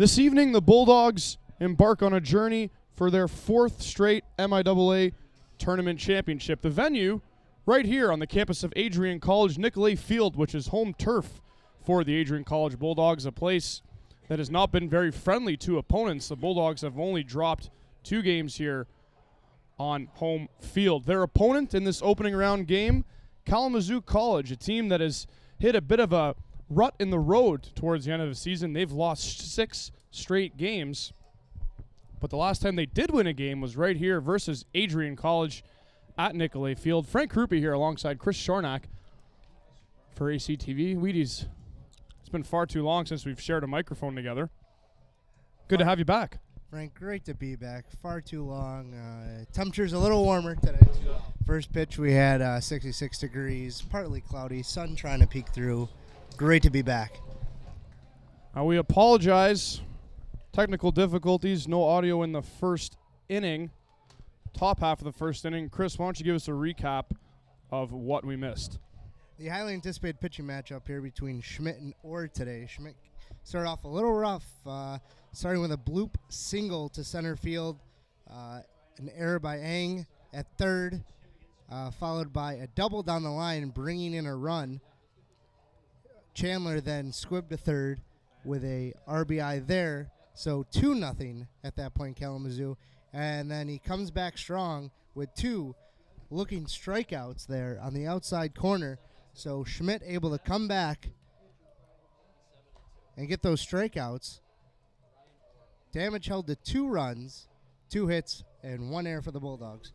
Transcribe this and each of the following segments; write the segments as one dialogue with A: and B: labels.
A: This evening, the Bulldogs embark on a journey for their fourth straight MIAA tournament championship. The venue right here on the campus of Adrian College, Nicolay Field, which is home turf for the Adrian College Bulldogs, a place that has not been very friendly to opponents. The Bulldogs have only dropped 2 games here on home field. Their opponent in this opening round game, Kalamazoo College, a team that has hit a bit of a rut in the road towards the end of the season. They've lost 6 straight games, but the last time they did win a game was right here versus Adrian College at Nicolay Field. Frank Krupe here alongside Chris Shornack for ACTV. Wheaties, it's been far too long since we've shared a microphone together. Good to have you back.
B: Frank, great to be back. Far too long. Temperature's a little warmer today. First pitch we had 66 degrees, partly cloudy, sun trying to peek through. Great to be back.
A: We apologize. Technical difficulties, no audio in the first inning, top half of the first inning. Chris, why don't you give us a recap of what we missed?
B: The highly anticipated pitching matchup here between Schmidt and Orr today. Schmidt started off a little rough, starting with a bloop single to center field, an error by Eng at third, followed by a double down the line, bringing in a run. Chandler then squibbed to third with a RBI there, so 2-0 at that point, Kalamazoo. And then he comes back strong with 2 looking strikeouts there on the outside corner. So Schmidt able to come back and get those strikeouts. Damage held to 2 runs, 2 hits, and 1 error for the Bulldogs.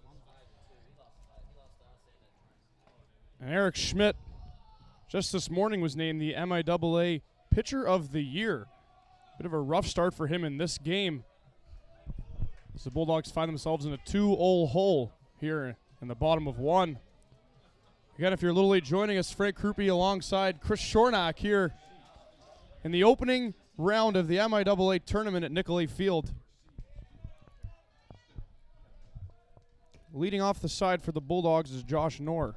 A: And Eric Schmidt, just this morning, was named the MIAA Pitcher of the Year. Bit of a rough start for him in this game, as the Bulldogs find themselves in a 2-0 hole here in the bottom of 1. Again, if you're a little late joining us, Frank Krupe alongside Chris Shornack here in the opening round of the MIAA tournament at Nicolay Field. Leading off the side for the Bulldogs is Josh Knorr.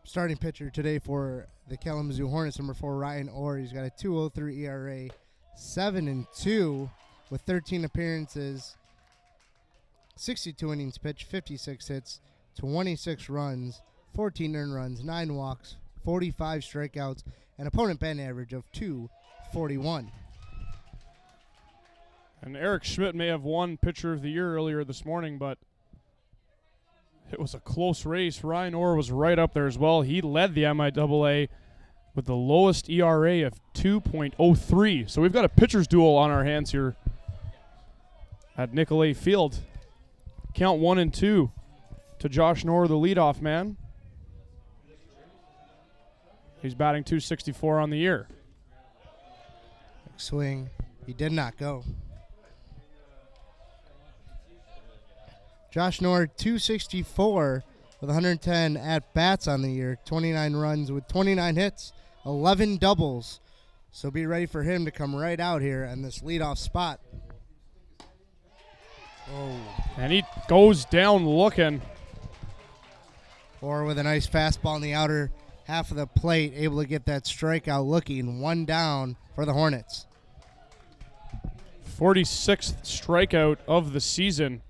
B: Starting pitcher today for the Kalamazoo Hornets, number 4, Ryan Orr. He's got a 2.03 ERA, 7-2 with 13 appearances, 62 innings pitched, 56 hits, 26 runs, 14 earned runs, 9 walks, 45 strikeouts, an opponent batting average of .241.
A: And Eric Schmidt may have won Pitcher of the Year earlier this morning, but it was a close race. Ryan Orr was right up there as well. He led the MIAA with the lowest ERA of 2.03. So we've got a pitcher's duel on our hands here at Nicolay Field. Count 1-2 to Josh Knorr, the leadoff man. He's batting .264 on the year.
B: Swing. He did not go. Josh Knorr, 264 with 110 at-bats on the year, 29 runs with 29 hits, 11 doubles. So be ready for him to come right out here in this leadoff spot. Oh.
A: And he goes down looking.
B: Or with a nice fastball in the outer half of the plate, able to get that strikeout looking. 1 down for the Hornets.
A: 46th strikeout of the season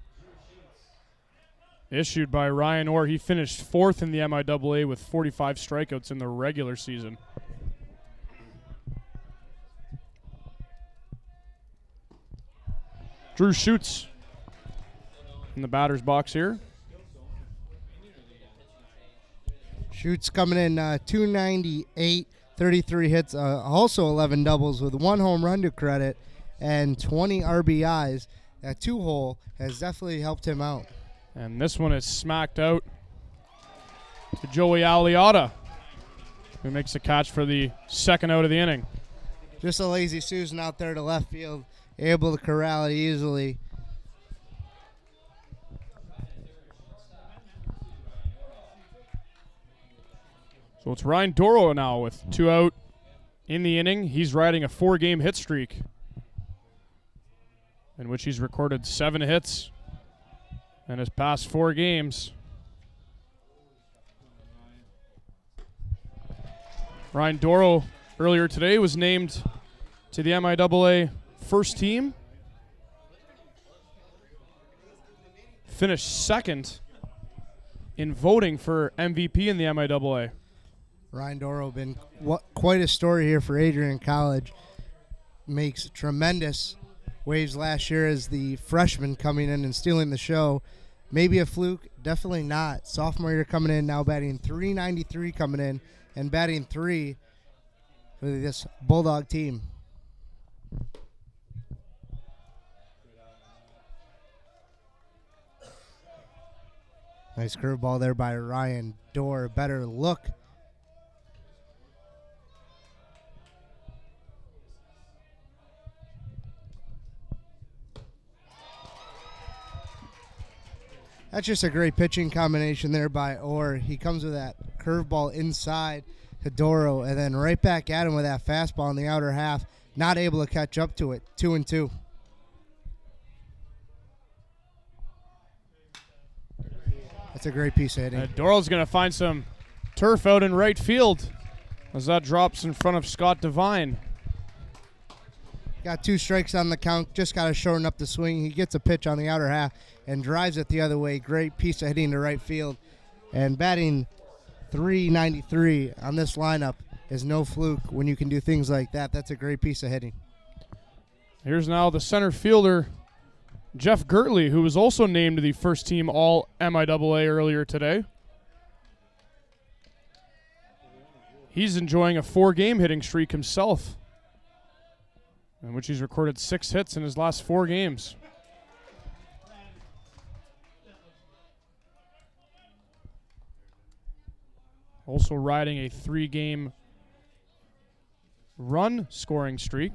A: issued by Ryan Orr. He finished 4th in the MIAA with 45 strikeouts in the regular season. Drew Schutz in the batter's box here.
B: Schutz coming in 298, 33 hits, also 11 doubles with 1 home run to credit and 20 RBIs. That 2-hole has definitely helped him out.
A: And this one is smacked out to Joey Aliotta, who makes a catch for the 2nd out of the inning.
B: Just a lazy Susan out there to left field, able to corral it easily.
A: So it's Ryan Doro now with 2 out in the inning. He's riding a 4-game hit streak in which he's recorded 7 hits in his past 4 games. Ryan Doro earlier today was named to the MIAA first team. Finished second in voting for MVP in the MIAA.
B: Ryan Doro been quite a story here for Adrian College. Makes tremendous waves last year as the freshman coming in and stealing the show. Maybe a fluke, definitely not. Sophomore year coming in, now batting .393 coming in and batting 3 for this Bulldog team. Nice curveball there by Ryan Dorr. Better look. That's just a great pitching combination there by Orr. He comes with that curveball inside to Doro and then right back at him with that fastball in the outer half. Not able to catch up to it. 2-2. That's a great piece of hitting.
A: Doro's going to find some turf out in right field as that drops in front of Scott Devine.
B: Got 2 strikes on the count. Just got to shorten up the swing. He gets a pitch on the outer half and drives it the other way. Great piece of hitting to right field. And batting .393 on this lineup is no fluke when you can do things like that. That's a great piece of hitting.
A: Here's now the center fielder, Jeff Gertley, who was also named to the first team All MIAA earlier today. He's enjoying a 4-game hitting streak himself, in which he's recorded 6 hits in his last 4 games. Also riding a 3-game run scoring streak.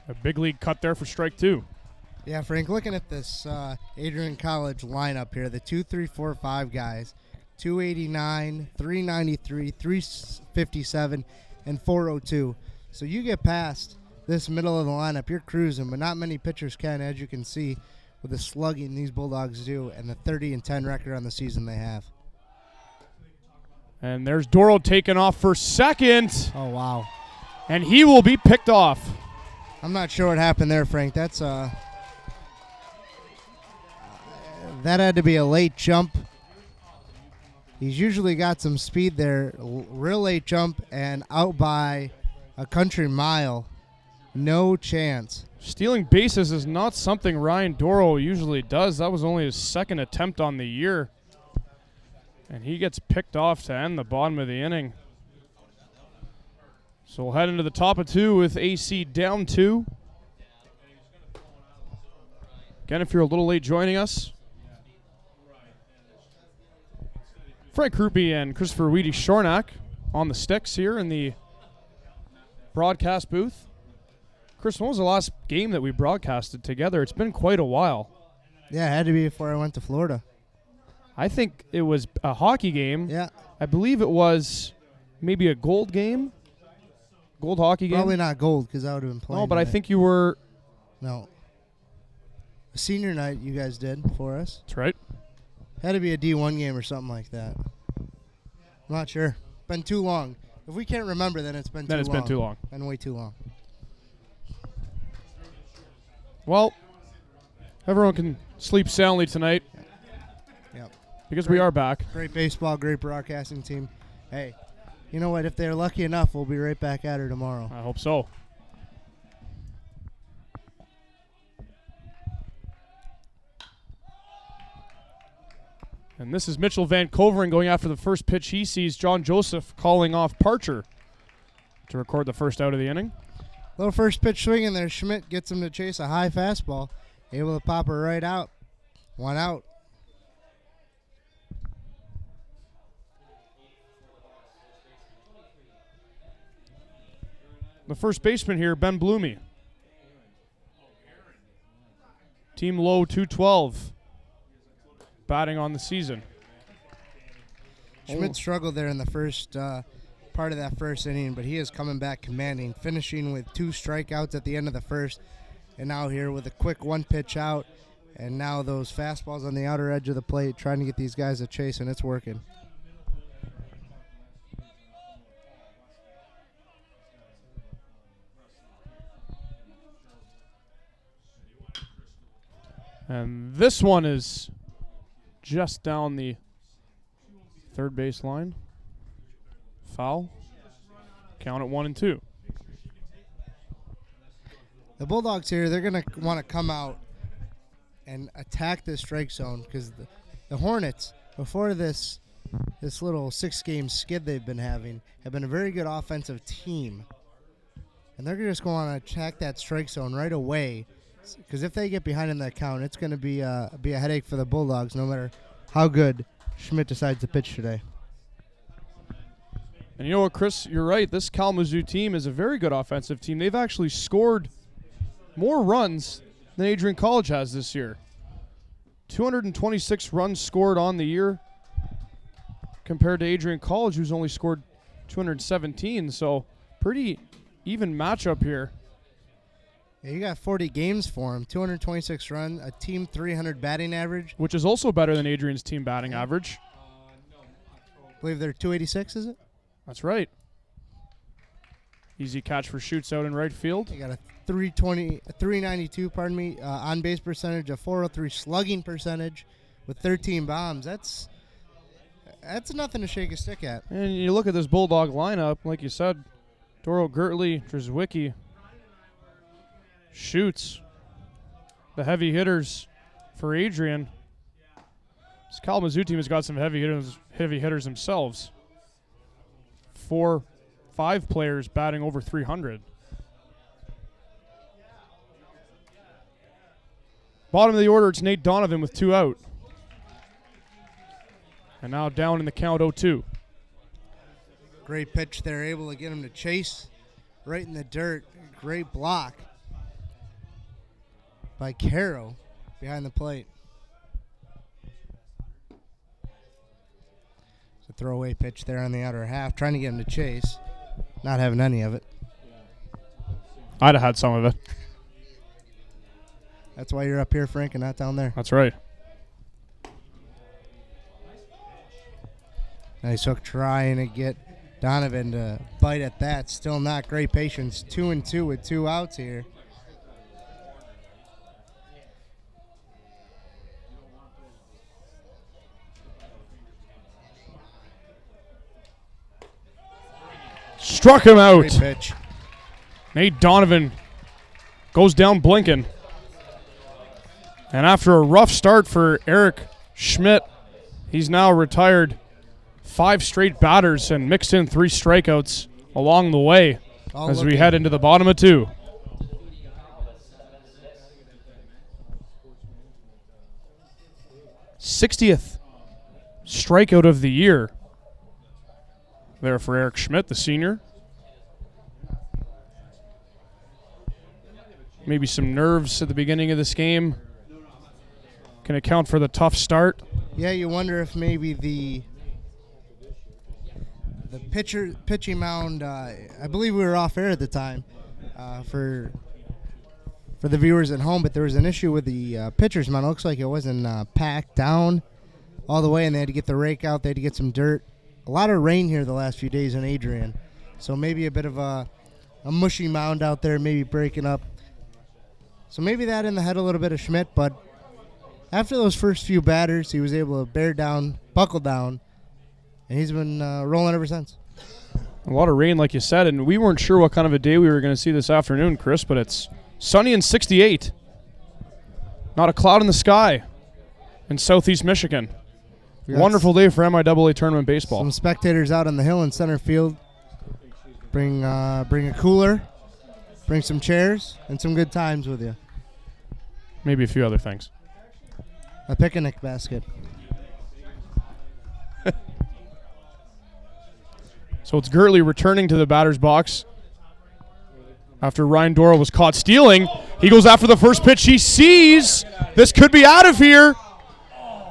A: A big league cut there for strike 2.
B: Yeah, Frank, looking at this Adrian College lineup here, the 2, 3, 4, 5 guys, 289, 393, 357, and 402. So you get past this middle of the lineup, you're cruising, but not many pitchers can, as you can see with the slugging these Bulldogs do and the 30-10 record on the season they have.
A: And there's Doro taking off for second.
B: Oh, wow.
A: And he will be picked off.
B: I'm not sure what happened there, Frank. That's that had to be a late jump. He's usually got some speed there. Real late jump and out by a country mile. No chance.
A: Stealing bases is not something Ryan Doro usually does. That was only his 2nd attempt on the year. And he gets picked off to end the bottom of the inning. So we'll head into the top of 2 with AC down 2. Again, if you're a little late joining us, Frank Krupe and Christopher Weedy-Shornack on the sticks here in the broadcast booth. Chris, when was the last game that we broadcasted together? It's been quite a while.
B: Yeah, it had to be before I went to Florida.
A: I think it was a hockey game.
B: Yeah.
A: I believe it was maybe a gold game. Gold hockey game?
B: Probably not gold because I would have been playing.
A: No, but
B: tonight.
A: I think you were.
B: No. A senior night you guys did for us.
A: That's right.
B: Had to be a D1 game or something like that. I'm not sure. Been too long. If we can't remember, then it's been too long.
A: Then it's been too long.
B: Been way too long.
A: Well, everyone can sleep soundly tonight.
B: Yep.
A: Because we are back.
B: Great baseball, great broadcasting team. Hey, you know what? If they're lucky enough, we'll be right back at her tomorrow.
A: I hope so. And this is Mitchell Van Covering going after the first pitch he sees. John Joseph calling off Parcher to record the first out of the inning.
B: Little first pitch swinging there. Schmidt gets him to chase a high fastball. Able to pop her right out. 1 out.
A: The first baseman here, Ben Bloomy. Team low 212. Batting on the season.
B: Schmidt struggled there in the first part of that first inning, but he is coming back commanding, finishing with 2 strikeouts at the end of the first, and now here with a quick 1 pitch out And now those fastballs on the outer edge of the plate, trying to get these guys a chase, and it's working.
A: And this one is just down the third base line. Foul. Count at 1-2.
B: The Bulldogs here, they're going to want to come out and attack this strike zone because the Hornets, before this little 6-game skid they've been having, have been a very good offensive team. And they're just going to attack that strike zone right away because if they get behind in that count, it's going to be a headache for the Bulldogs no matter how good Schmidt decides to pitch today.
A: And you know what, Chris? You're right. This Kalamazoo team is a very good offensive team. They've actually scored more runs than Adrian College has this year. 226 runs scored on the year compared to Adrian College, who's only scored 217. So pretty even matchup here.
B: Yeah, you got 40 games for him, 226 runs, a team 300 batting average.
A: Which is also better than Adrian's team batting average.
B: I believe they're 286, is it?
A: That's right. Easy catch for shoots out in right field.
B: You got a 392, on base percentage, a 403 slugging percentage with 13 bombs. That's nothing to shake a stick at.
A: And you look at this Bulldog lineup, like you said, Doro, Gertley, Drzwicki, Shoots, the heavy hitters for Adrian. This Kalamazoo team has got some heavy hitters themselves. 4-5 players batting over 300. Bottom of the order, it's Nate Donovan with 2 out. And now down in the count 0-2.
B: Great pitch there, able to get him to chase right in the dirt. Great block by Caro behind the plate. It's a throwaway pitch there on the outer half, trying to get him to chase. Not having any of it.
A: I'd have had some of it.
B: That's why you're up here, Frank, and not down there.
A: That's right.
B: Nice hook trying to get Donovan to bite at that. Still not great patience. 2-2 with 2 outs here.
A: Struck him out.
B: Great pitch.
A: Nate Donovan goes down blinking. And after a rough start for Eric Schmidt, he's now retired 5 straight batters and mixed in 3 strikeouts along the way as we head into the bottom of 2. '60th strikeout of the year there for Eric Schmidt, the senior. Maybe some nerves at the beginning of this game can account for the tough start.
B: Yeah, you wonder if maybe the pitching mound, I believe we were off air at the time for the viewers at home, but there was an issue with the pitcher's mound. It looks like it wasn't packed down all the way, and they had to get the rake out. They had to get some dirt. A lot of rain here the last few days in Adrian, so maybe a bit of a mushy mound out there, maybe breaking up. So maybe that in the head a little bit of Schmidt, but after those first few batters, he was able to bear down, buckle down, and he's been rolling ever since.
A: A lot of rain, like you said, and we weren't sure what kind of a day we were going to see this afternoon, Chris, but it's sunny and 68. Not a cloud in the sky in southeast Michigan. Wonderful day for MIAA tournament baseball.
B: Some spectators out on the hill in center field. Bring a cooler, bring some chairs, and some good times with you.
A: Maybe a few other things.
B: A picnic basket.
A: So it's Gertley returning to the batter's box after Ryan Doro was caught stealing. He goes after the first pitch he sees. This could be out of here.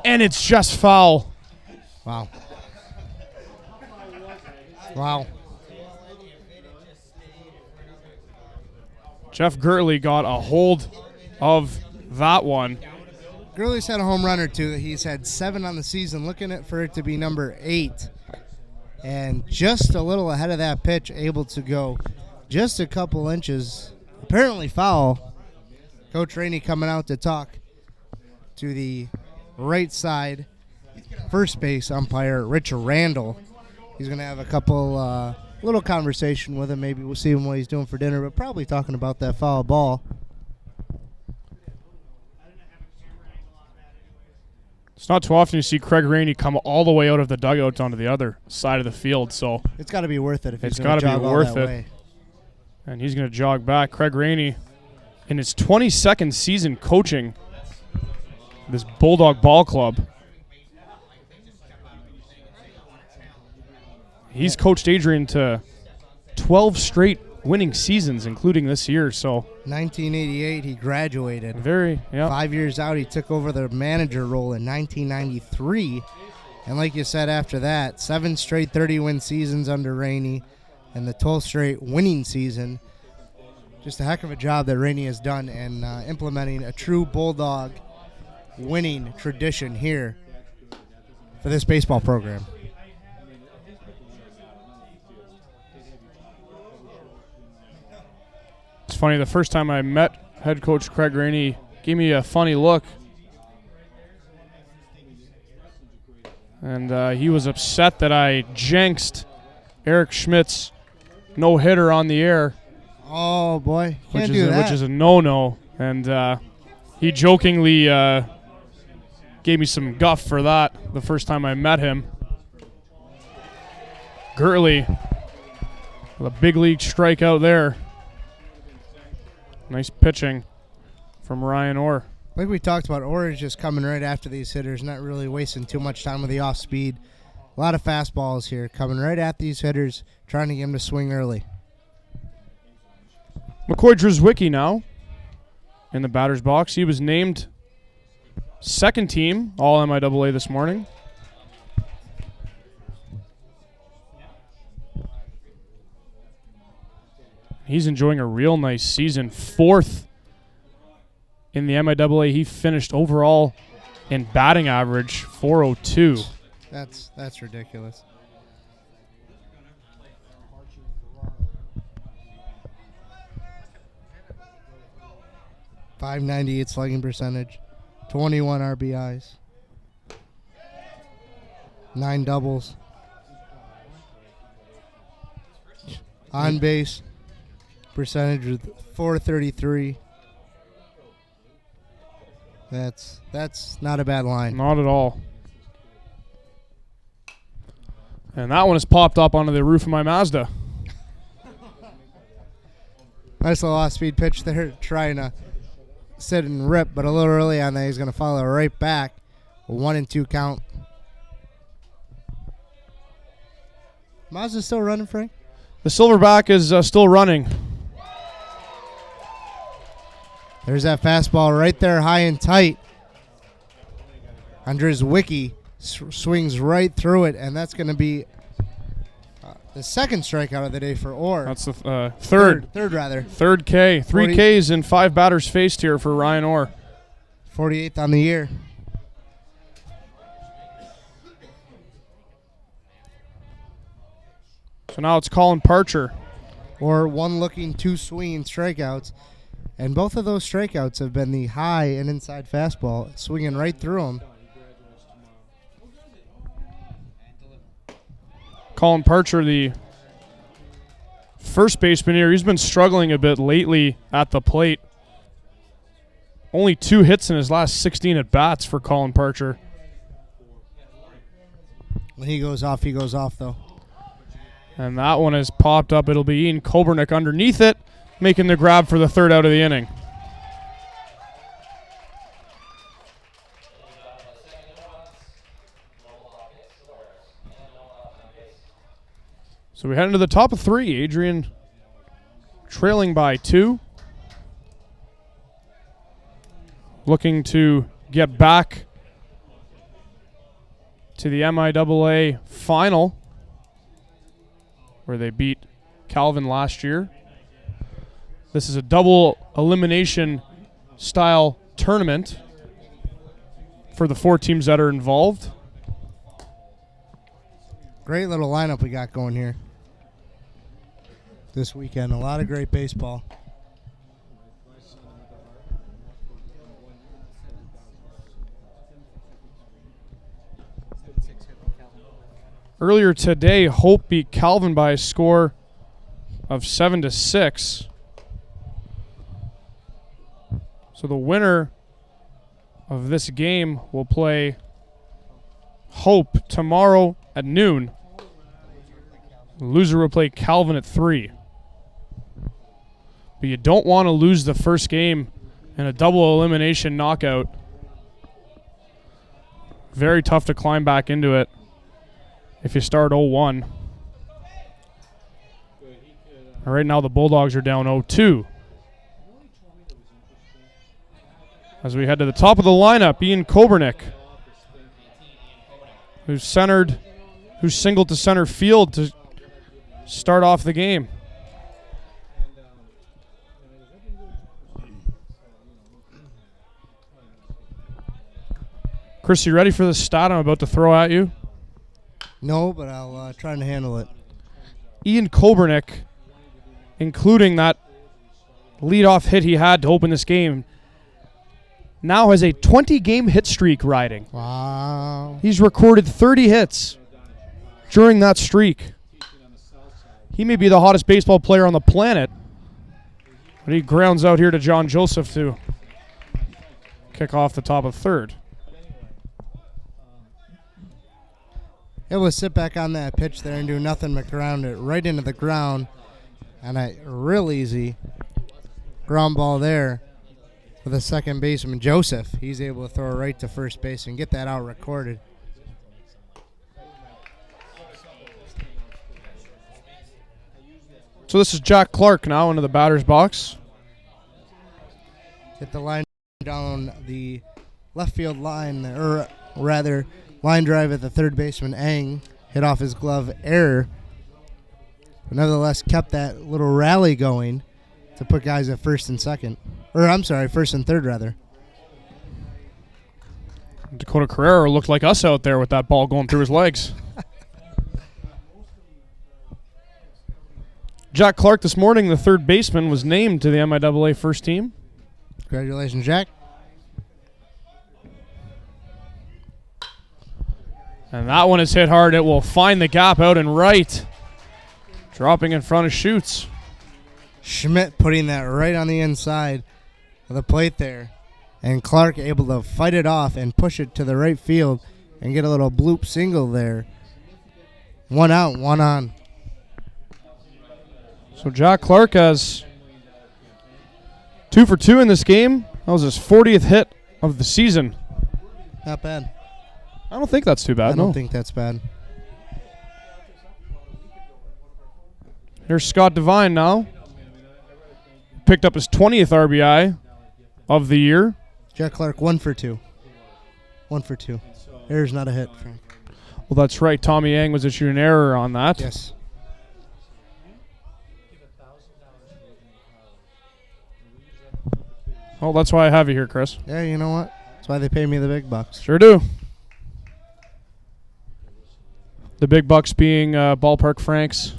A: And it's just foul.
B: Wow. Wow.
A: Jeff Gertley got a hold of that one.
B: Gurley's had a home run or two. He's had 7 on the season, looking for it to be number 8. And just a little ahead of that pitch, able to go just a couple inches. Apparently foul. Coach Rainey coming out to talk to the right side first base umpire, Rich Randall. He's going to have a couple little conversation with him. Maybe we'll see him what he's doing for dinner, but probably talking about that foul ball.
A: It's not too often you see Craig Rainey come all the way out of the dugout onto the other side of the field, so
B: it's got to be worth it if
A: it's
B: he's going to jog all that way.
A: And he's going to jog back. Craig Rainey, in his 22nd season coaching this Bulldog ball club, he's coached Adrian to 12 straight winning seasons, including this year. So
B: 1988, he graduated.
A: 5
B: years out, he took over the manager role in 1993. And like you said, after that, 7 straight 30-win seasons under Rainey and the 12th straight winning season. Just a heck of a job that Rainey has done in implementing a true Bulldog winning tradition here for this baseball program.
A: It's funny, the first time I met head coach Craig Rainey, gave me a funny look. And he was upset that I jinxed Eric Schmidt's no-hitter on the air.
B: Oh, boy.
A: Which is a no-no. And he jokingly gave me some guff for that the first time I met him. Gurley with a big league strikeout there. Nice pitching from Ryan Orr.
B: Like we talked about, Orr is just coming right after these hitters, not really wasting too much time with the off-speed. A lot of fastballs here, coming right at these hitters, trying to get them to swing early.
A: McCoy Drzwicki now in the batter's box. He was named second team All-MIAA this morning. He's enjoying a real nice season. 4th in the MIAA. He finished overall in batting average, 402.
B: That's ridiculous. .598 slugging percentage, 21 RBIs, 9 doubles, on base percentage with .433. That's not a bad line.
A: Not at all. And that one has popped up onto the roof of my Mazda.
B: Nice little off-speed pitch there, trying to sit and rip, but a little early on that. He's going to follow right back. A 1-2 count. Mazda still running, Frank?
A: The Silverback is still running.
B: There's that fastball right there, high and tight. Andres Wicki swings right through it, and that's going to be the second strikeout of the day for Orr.
A: That's the third. Third K. 3 Ks and 5 batters faced here for Ryan Orr.
B: 48th on the year.
A: So now it's Colin Parcher.
B: Or 1 looking, 2 swinging strikeouts. And both of those strikeouts have been the high and inside fastball, swinging right through them.
A: Colin Parcher, the first baseman here, he's been struggling a bit lately at the plate. Only 2 hits in his last 16 at-bats for Colin Parcher.
B: When he goes off, though.
A: And that one has popped up. It'll be Ian Kobernick underneath it, making the grab for the 3rd out of the inning. So we head into the top of 3. Adrian trailing by 2. Looking to get back to the MIAA final, where they beat Calvin last year. This is a double elimination style tournament. for the 4 teams that are involved.
B: Great little lineup we got going here this weekend. A lot of great baseball.
A: Earlier today, Hope beat Calvin by a score of 7-6. So the winner of this game will play Hope tomorrow at noon. The loser will play Calvin at 3. But you don't want to lose the first game in a double elimination knockout. Very tough to climb back into it if you start 0-1. Right now the Bulldogs are down 0-2. As we head to the top of the lineup, Ian Kobernick, who's singled to center field to start off the game. Chris, you ready for the stat I'm about to throw at you?
B: No, but I'll try to handle it.
A: Ian Kobernick, including that leadoff hit he had to open this game, now has a 20-game hit streak riding.
B: Wow.
A: He's recorded 30 hits during that streak. He may be the hottest baseball player on the planet. But he grounds out here to John Joseph to kick off the top of third.
B: Able to sit back on that pitch there and do nothing but ground it right into the ground. And a real easy ground ball there for the second baseman, Joseph. He's able to throw it right to first base and get that out recorded.
A: So this is Jack Clark now into the batter's box.
B: Hit the line down the left field line, or rather line drive at the third baseman, Ang. Hit off his glove, error. But nevertheless kept that little rally going to put guys at first and second. Or I'm sorry, first and third rather.
A: Dakota Carrera looked like us out there with that ball going through his legs. Jack Clark this morning, the third baseman, was named to the MIAA first team.
B: Congratulations, Jack.
A: And that one is hit hard. It will find the gap out and right. Dropping in front of Schutz.
B: Schmidt putting that right on the inside of the plate there. And Clark able to fight it off and push it to the right field and get a little bloop single there. 1 out, 1 on.
A: So Jack Clark has 2 for 2 in this game. That was his 40th hit of the season.
B: Not bad.
A: I don't think that's too bad.
B: I don't think that's bad.
A: Here's Scott Devine now. Picked up his 20th RBI of the year.
B: Jack Clark 1 for 2. 1 for 2. Error's not a hit, Frank.
A: Well, that's right. Tommy Yang was issued an error on that.
B: Yes.
A: Oh, that's why I have you here, Chris.
B: Yeah, you know what? That's why they pay me the big bucks.
A: Sure do. The big bucks being Ballpark Franks.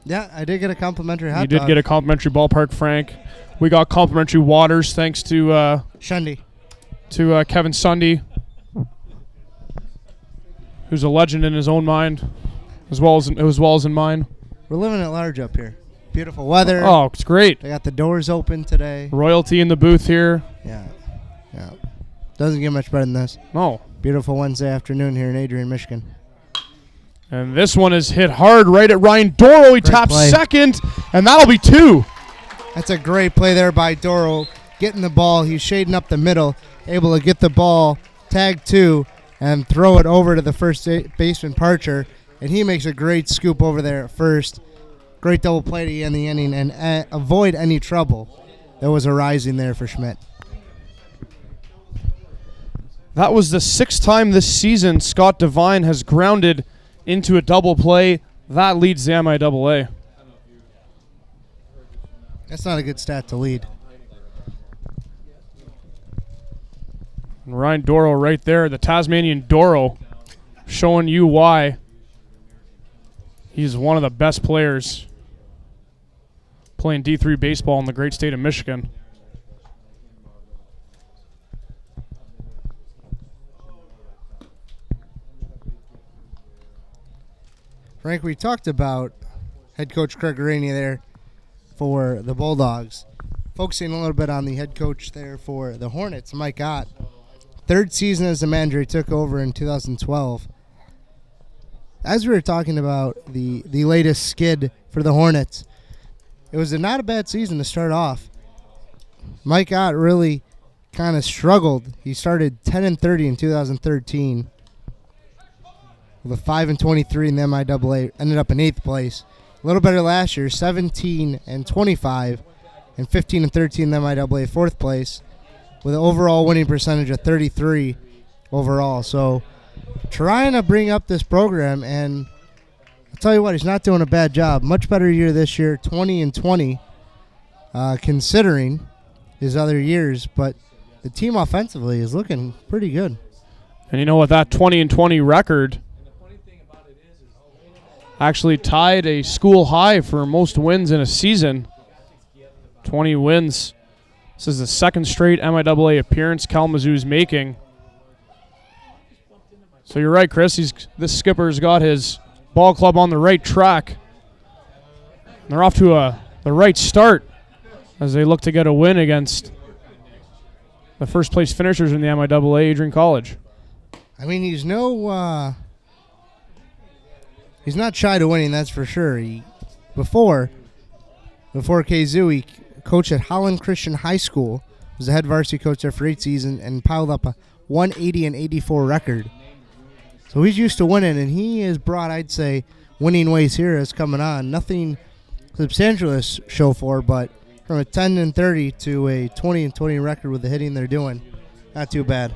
B: Yeah, I did get a complimentary hot
A: You
B: dog.
A: did get a complimentary Ballpark Frank. We got complimentary waters thanks to
B: Shundy.
A: Kevin Sundy, who's a legend in his own mind, as well as in mine.
B: We're living at large up here. Beautiful weather.
A: Oh, it's great.
B: They got the doors open today.
A: Royalty in the booth here.
B: Yeah. Doesn't get much better than this.
A: No.
B: Beautiful Wednesday afternoon here in Adrian, Michigan.
A: And this one is hit hard right at Ryan Doro. He
B: Great
A: taps
B: play.
A: second, and that'll be 2.
B: That's a great play there by Doro. Getting the ball. He's shading up the middle. Able to get the ball, tag 2, and throw it over to the first baseman, Parcher. And he makes a great scoop over there at first. Great double play to end the inning and avoid any trouble that was arising there for Schmidt.
A: That was the 6th time this season Scott Devine has grounded into a double play. That leads the MIAA.
B: That's not a good stat to lead.
A: And Ryan Doro right there, the Tasmanian Doro, showing you why he's one of the best players playing D3 baseball in the great state of Michigan.
B: Frank, we talked about head coach Craig Rainey there for the Bulldogs. Focusing a little bit on the head coach there for the Hornets, Mike Ott. Third season as a manager, he took over in 2012. As we were talking about the latest skid for the Hornets, it was not a bad season to start off. Mike Ott really kind of struggled. He started 10-30 in 2013. With 5-23 in the MIAA, ended up in 8th place. A little better last year, 17-25 and 15-13 in the MIAA, 4th place, with an overall winning percentage of 33 overall. So trying to bring up this program, and I'll tell you what, he's not doing a bad job. Much better year this year, 20-20, considering his other years. But the team offensively is looking pretty good.
A: And you know what, that 20-20 record actually tied a school high for most wins in a season. 20 wins. This is the second straight MIAA appearance Kalamazoo's making. So you're right, Chris. This skipper's got his ball club on the right track. They're off to the right start as they look to get a win against the first place finishers in the MIAA, Adrian College.
B: I mean, he's not shy to winning, that's for sure. Before KZoo, he coached at Holland Christian High School, was the head varsity coach there for 8 seasons, and piled up a 180-84 record. So he's used to winning, and he has brought, I'd say, winning ways here as coming on. Nothing substantial to show for, but from a 10-30 to a 20-20 record with the hitting they're doing, not too bad.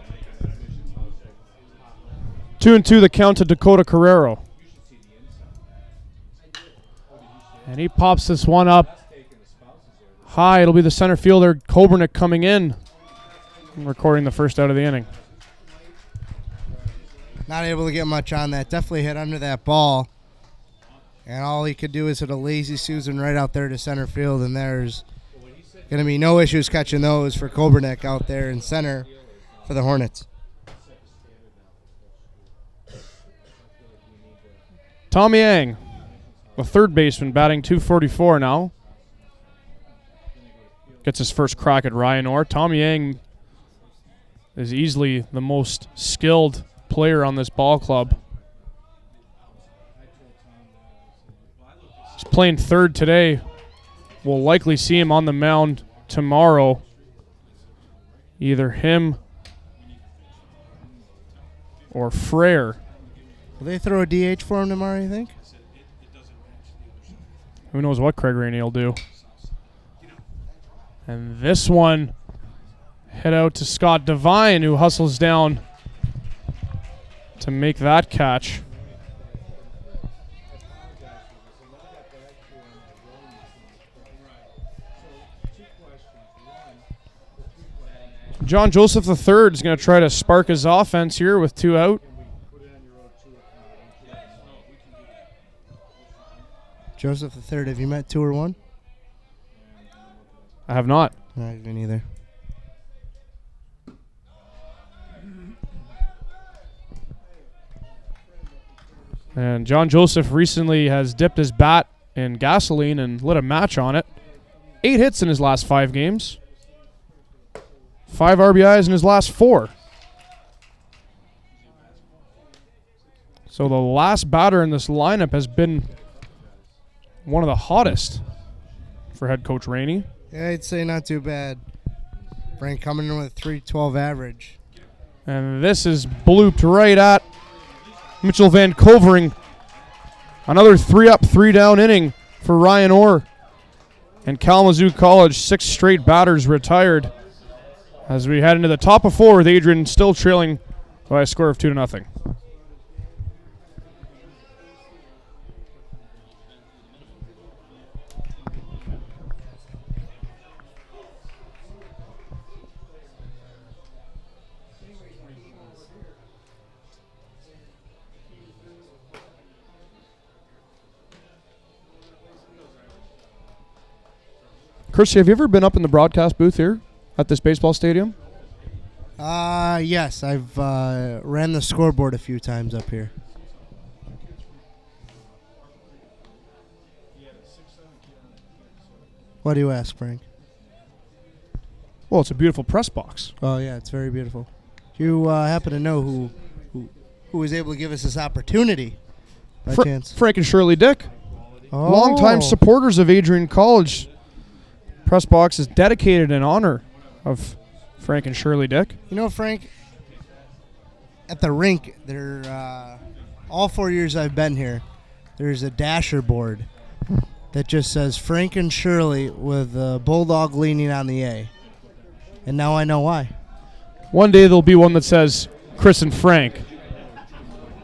A: 2-2 the count to Dakota Carrero. And he pops this one up high. It'll be the center fielder, Kobernick, coming in and recording the first out of the inning.
B: Not able to get much on that. Definitely hit under that ball. And all he could do is hit a lazy Susan right out there to center field. And there's going to be no issues catching those for Kobernick out there in center for the Hornets.
A: Tommy Yang, the third baseman, batting .244 now. Gets his first crack at Ryan Orr. Tommy Yang is easily the most skilled player on this ball club. He's playing third today. We'll likely see him on the mound tomorrow. Either him or Frere.
B: Will they throw a DH for him tomorrow, you think?
A: Who knows what Craig Rainey will do. And this one hit out to Scott Devine, who hustles down to make that catch. John Joseph III is going to try to spark his offense here with 2 out.
B: Joseph III, have you met 2 or 1?
A: I have not.
B: No, me neither.
A: And John Joseph recently has dipped his bat in gasoline and lit a match on it. 8 hits in his last 5 games. 5 RBIs in his last 4. So the last batter in this lineup has been one of the hottest for head coach Rainey.
B: Yeah, I'd say not too bad. Frank coming in with a .312 average.
A: And this is blooped right at Mitchell Van Covering. Another 3-up, 3-down inning for Ryan Orr. And Kalamazoo College, 6 straight batters retired as we head into the top of 4 with Adrian still trailing by a score of 2-0. Christy, have you ever been up in the broadcast booth here at this baseball stadium?
B: Yes, I've ran the scoreboard a few times up here. What do you ask, Frank?
A: Well, it's a beautiful press box.
B: Oh, yeah, it's very beautiful. Do you happen to know who was able to give us this opportunity by chance?
A: Frank and Shirley Dick.
B: Oh.
A: Longtime supporters of Adrian College. Press box is dedicated in honor of Frank and Shirley Dick.
B: You know, Frank, at the rink, there, all 4 years I've been here, there's a dasher board that just says Frank and Shirley with a bulldog leaning on the A. And now I know why.
A: One day there'll be one that says Chris and Frank.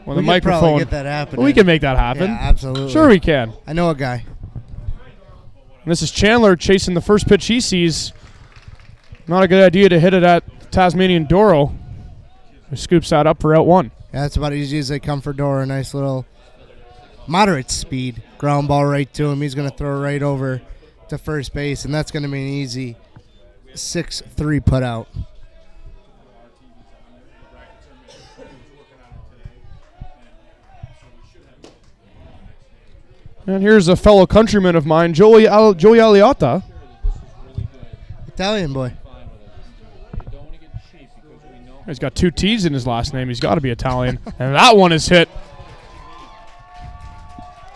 A: With a microphone.
B: Probably get that happening.
A: We can make that happen.
B: Yeah, absolutely.
A: Sure we can.
B: I know a guy.
A: And this is Chandler chasing the first pitch he sees. Not a good idea to hit it at Tasmanian Doro. He scoops that up for out one.
B: Yeah, that's about as easy as they come for Doro. A nice little moderate speed ground ball right to him. He's going to throw right over to first base, and that's going to be an easy 6-3 put out.
A: And here's a fellow countryman of mine, Joey Aliotta.
B: Italian boy.
A: He's got 2 T's in his last name. He's got to be Italian. And that one is hit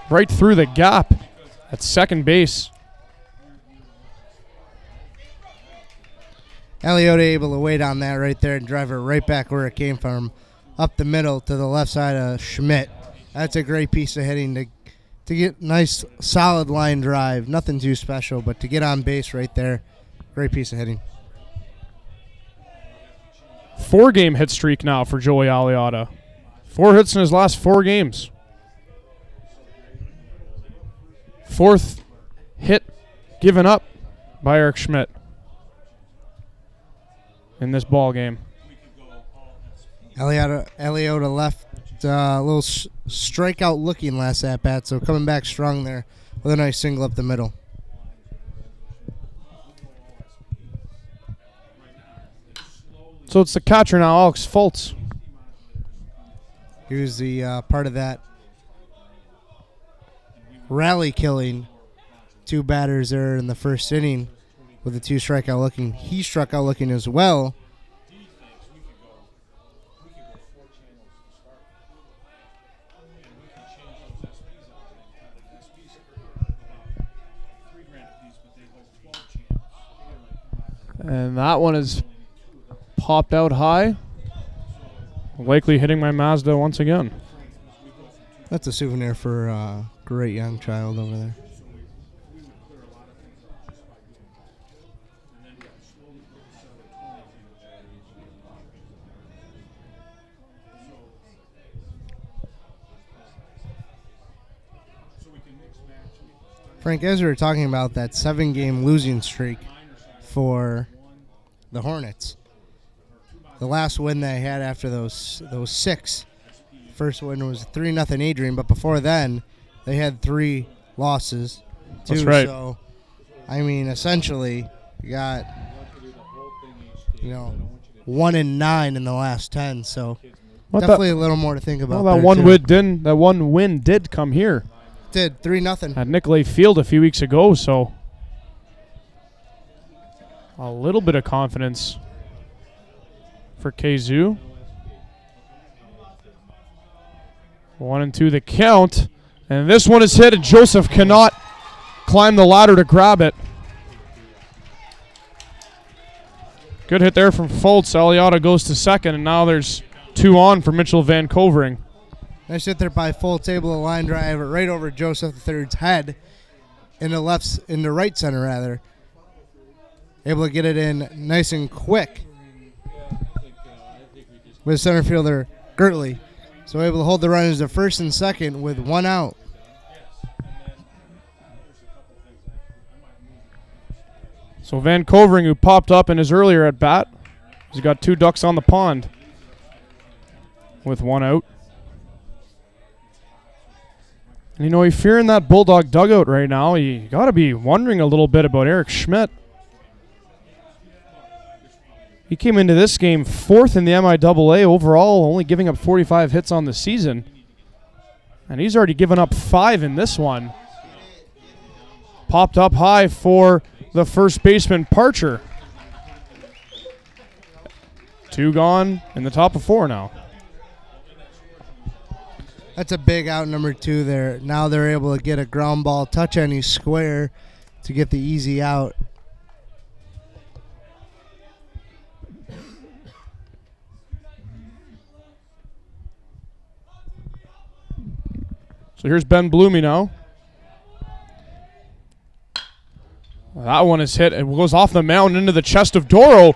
A: right through the gap at second base.
B: Aliotta able to wait on that right there and drive it right back where it came from, up the middle to the left side of Schmidt. That's a great piece of hitting to get nice solid line drive. Nothing too special, but to get on base right there, great piece of hitting.
A: 4-game hit streak now for Joey Aliotta. 4 hits in his last 4 games. 4th hit given up by Eric Schmidt in this ball game.
B: Aliotta left a little strikeout looking last at bat, so coming back strong there with a nice single up the middle.
A: So it's the catcher now, Alex Fultz.
B: He was the part of that rally killing 2 batters there in the first inning with the 2 strikeout looking. He struck out looking as well.
A: And that one is popped out high. Likely hitting my Mazda once again.
B: That's a souvenir for a great young child over there. Frank, as we were talking about that 7-game losing streak for the Hornets, the last win they had after those 6, first win was 3-0 Adrian, but before then they had 3 losses.
A: That's right.
B: So, I mean, essentially, you got 1-9 in the last 10. So definitely a little more to think about.
A: Well, that one win did come here.
B: Did 3-0
A: at Nicolay Field a few weeks ago. So a little bit of confidence for Kalamazoo. 1-2 the count. And this one is hit, and Joseph cannot climb the ladder to grab it. Good hit there from Fultz. Aliotta goes to second, and now there's 2 on for Mitchell Van Covering.
B: Nice hit there by Fultz, able to line drive it right over Joseph III's head in the right center rather. Able to get it in nice and quick with center fielder Gertley. So able to hold the runners to first and second with 1 out.
A: So Van Covering, who popped up in his earlier at bat, has got 2 ducks on the pond with 1 out. And you know, if you're in that Bulldog dugout right now, you got to be wondering a little bit about Eric Schmidt. He came into this game 4th in the MIAA overall, only giving up 45 hits on the season. And he's already given up 5 in this one. Popped up high for the first baseman, Parcher. 2 gone in the top of 4 now.
B: That's a big out, number 2 there. Now they're able to get a ground ball, touch any square to get the easy out.
A: So here's Ben Bloomy now. That one is hit. It goes off the mound into the chest of Doro.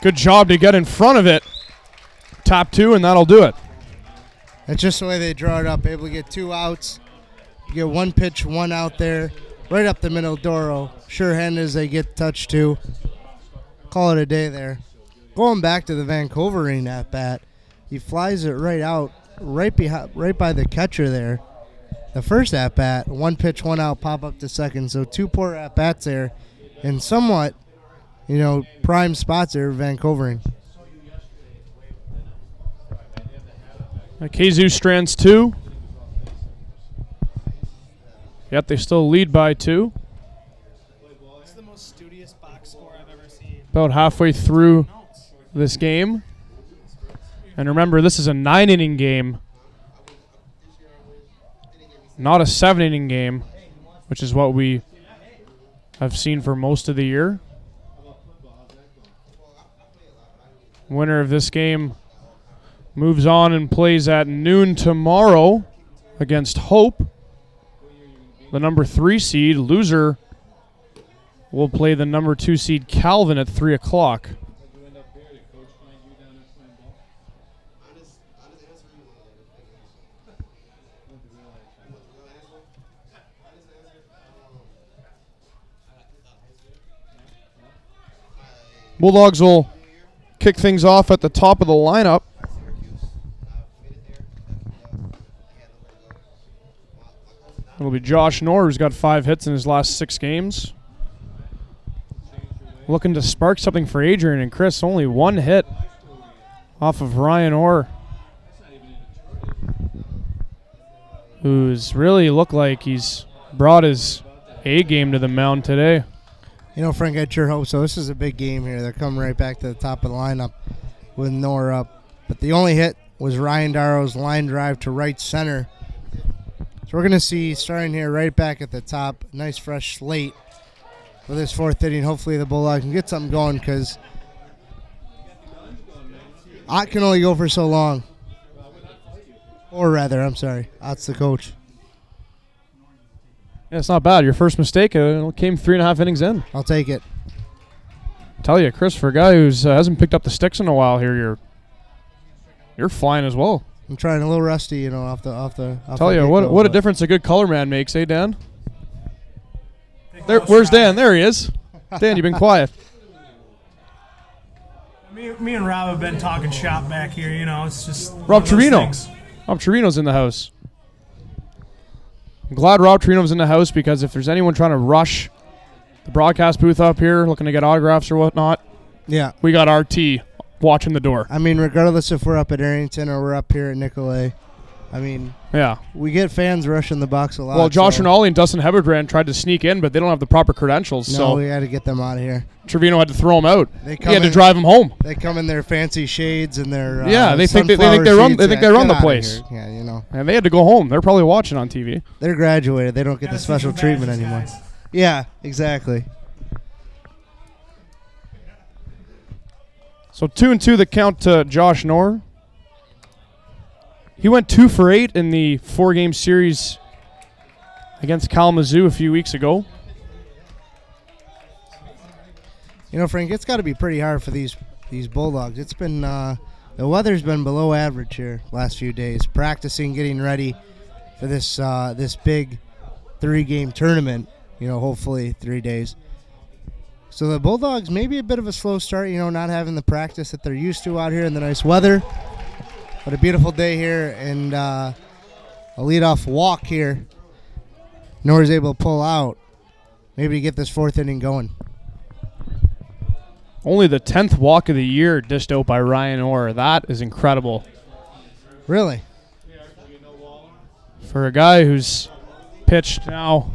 A: Good job to get in front of it. Tap 2, and that'll do it.
B: That's just the way they draw it up. Able to get 2 outs. You get 1 pitch, 1 out there. Right up the middle, Doro. Sure-handed as they get touched to. Call it a day there. Going back to the Vancouverine at bat, he flies it right out, right by the catcher there. The first at bat, 1 pitch, 1 out, pop up to second. So 2 poor at bats there, and somewhat, prime spots there, Vancouverine.
A: Kalamazoo strands 2. Yet they still lead by 2.
C: It's the most studious box score I've ever seen.
A: About halfway through this game. And remember, this is a 9-inning game, not a 7-inning game, which is what we have seen for most of the year. Winner of this game moves on and plays at noon tomorrow against Hope, the number 3 seed. Loser will play the number 2 seed Calvin at 3 o'clock. Bulldogs will kick things off at the top of the lineup. It'll be Josh Knorr, who's got 5 hits in his last 6 games. Looking to spark something for Adrian and Chris. Only 1 hit off of Ryan Orr, who's really looked like he's brought his A game to the mound today.
B: Frank, I sure hope so. This is a big game here. They're coming right back to the top of the lineup with Knorr up. But the only hit was Ryan Darrow's line drive to right center. So we're going to see, starting here right back at the top, a nice fresh slate for this 4th inning. Hopefully the Bulldogs can get something going, because Ott can only go for so long. Or rather, I'm sorry, Ott's the coach.
A: Yeah, it's not bad. Your first mistake came 3.5 innings in.
B: I'll take it.
A: Tell you, Chris, for a guy who hasn't picked up the sticks in a while here, you're flying as well.
B: I'm trying a little rusty, off the.
A: Tell you what a difference a good color man makes, eh, Dan? There, where's Dan? There he is. Dan, you've been quiet.
C: Me and Rob have been talking shop back here. It's just
A: Rob Trevino. Rob Trevino's in the house. I'm glad Rob Trevino's in the house, because if there's anyone trying to rush the broadcast booth up here looking to get autographs or whatnot,
B: yeah,
A: we got RT watching the door.
B: Regardless if we're up at Arrington or we're up here at Nicolay,
A: yeah,
B: we get fans rushing the box a lot.
A: Well, Josh Rinaldi and Dustin Heberbrand tried to sneak in, but they don't have the proper credentials.
B: No,
A: so
B: we had to get them out of here.
A: Trevino had to throw them out.
B: He
A: had to drive them home.
B: They come in their fancy shades and their
A: they think they run the place.
B: Yeah,
A: and they had to go home. They're probably watching on TV.
B: They're graduated. They don't get the special treatment anymore.
C: Guys.
B: Yeah, exactly.
A: So 2-2 the count to Josh Knorr. He went 2 for 8 in the 4-game series against Kalamazoo a few weeks ago.
B: Frank, it's got to be pretty hard for these Bulldogs. It's been the weather's been below average here last few days. Practicing, getting ready for this big 3-game tournament. Hopefully 3 days. So the Bulldogs maybe a bit of a slow start. Not having the practice that they're used to out here in the nice weather. But a beautiful day here, and a leadoff walk here Nor's able to pull out, maybe to get this fourth inning going.
A: Only the 10th walk of the year dished out by Ryan Orr. That is incredible.
B: Really?
A: For a guy who's pitched now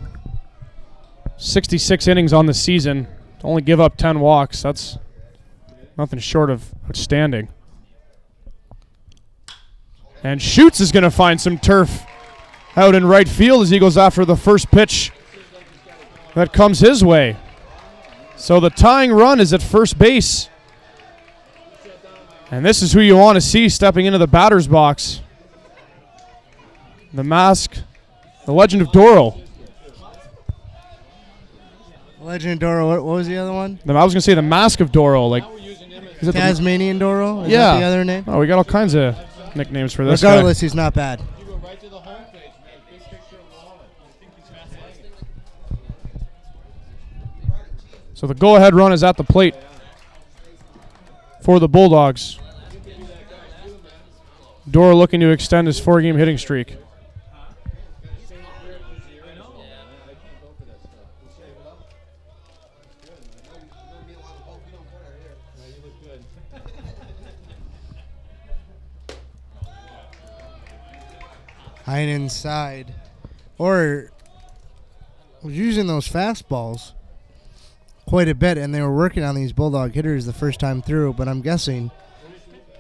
A: 66 innings on the season, to only give up 10 walks, that's nothing short of outstanding. And Schutz is going to find some turf out in right field as he goes after the first pitch that comes his way. So the tying run is at first base. And this is who you want to see stepping into the batter's box. The mask, the legend of Doro.
B: Legend of Doro. What was the other one?
A: I was going to say the mask of Doro. Like, is it
B: Tasmanian Doro? Is
A: yeah.
B: that the other name?
A: Oh, we got all kinds of nicknames for this
B: Regardless, he's not bad.
A: So the go-ahead run is at the plate for the Bulldogs. Dora looking to extend his 4-game hitting streak.
B: High and inside. Or was using those fastballs quite a bit, and they were working on these Bulldog hitters the first time through, but I'm guessing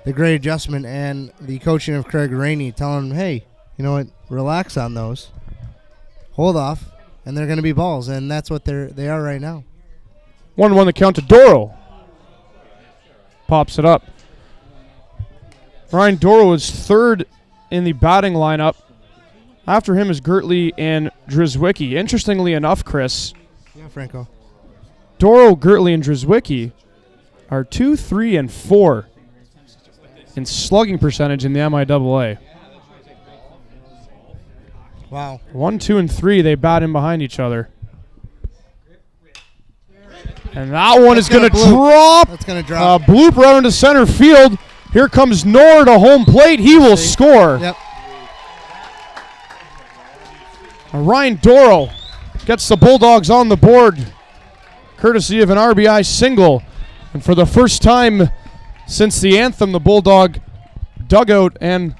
B: the great adjustment and the coaching of Craig Rainey telling them, hey, you know what, relax on those, hold off, and they're going to be balls, and that's what they are right now.
A: 1-1 the count to Doro. Pops it up. Ryan Doro is third in the batting lineup. After him is Gertley and Drzwicki. Interestingly enough, Chris.
B: Yeah, Franco.
A: Doro, Gertley, and Drzwicki are 2, 3, and 4 in slugging percentage in the MIAA.
B: Wow.
A: 1, 2, and 3, they bat in behind each other. And that one is going to drop.
B: That's going to drop.
A: Bloop right into center field. Here comes Nor to home plate. He will score.
B: Yep.
A: Ryan Doro gets the Bulldogs on the board, courtesy of an RBI single. And for the first time since the anthem, the Bulldog dugout and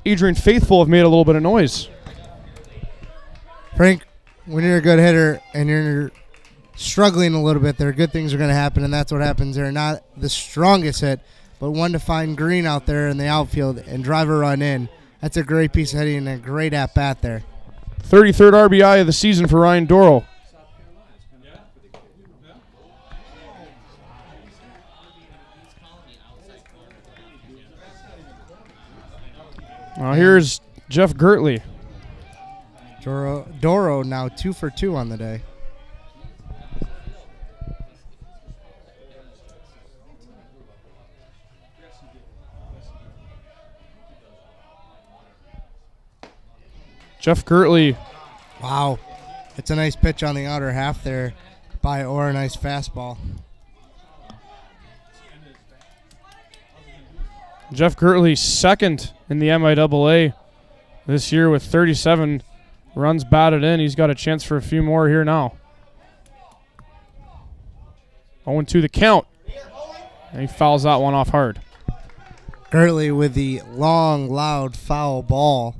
A: Adrian Faithful have made a little bit of noise.
B: Frank, when you're a good hitter and you're struggling a little bit, there are good things are going to happen, and that's what happens. They're not the strongest hit, but one to find Green out there in the outfield and drive a run in. That's a great piece of hitting and a great at-bat there.
A: 33rd RBI of the season for Ryan Doro. Now here's Jeff Gertley.
B: Doro now 2 for 2 on the day.
A: Jeff Gertley.
B: Wow. It's a nice pitch on the outer half there by Orr. A nice fastball.
A: Jeff Gertley second in the MIAA this year with 37 runs batted in. He's got a chance for a few more here now. 0-2 the count. And he fouls that one off hard.
B: Gertley with the long, loud foul ball.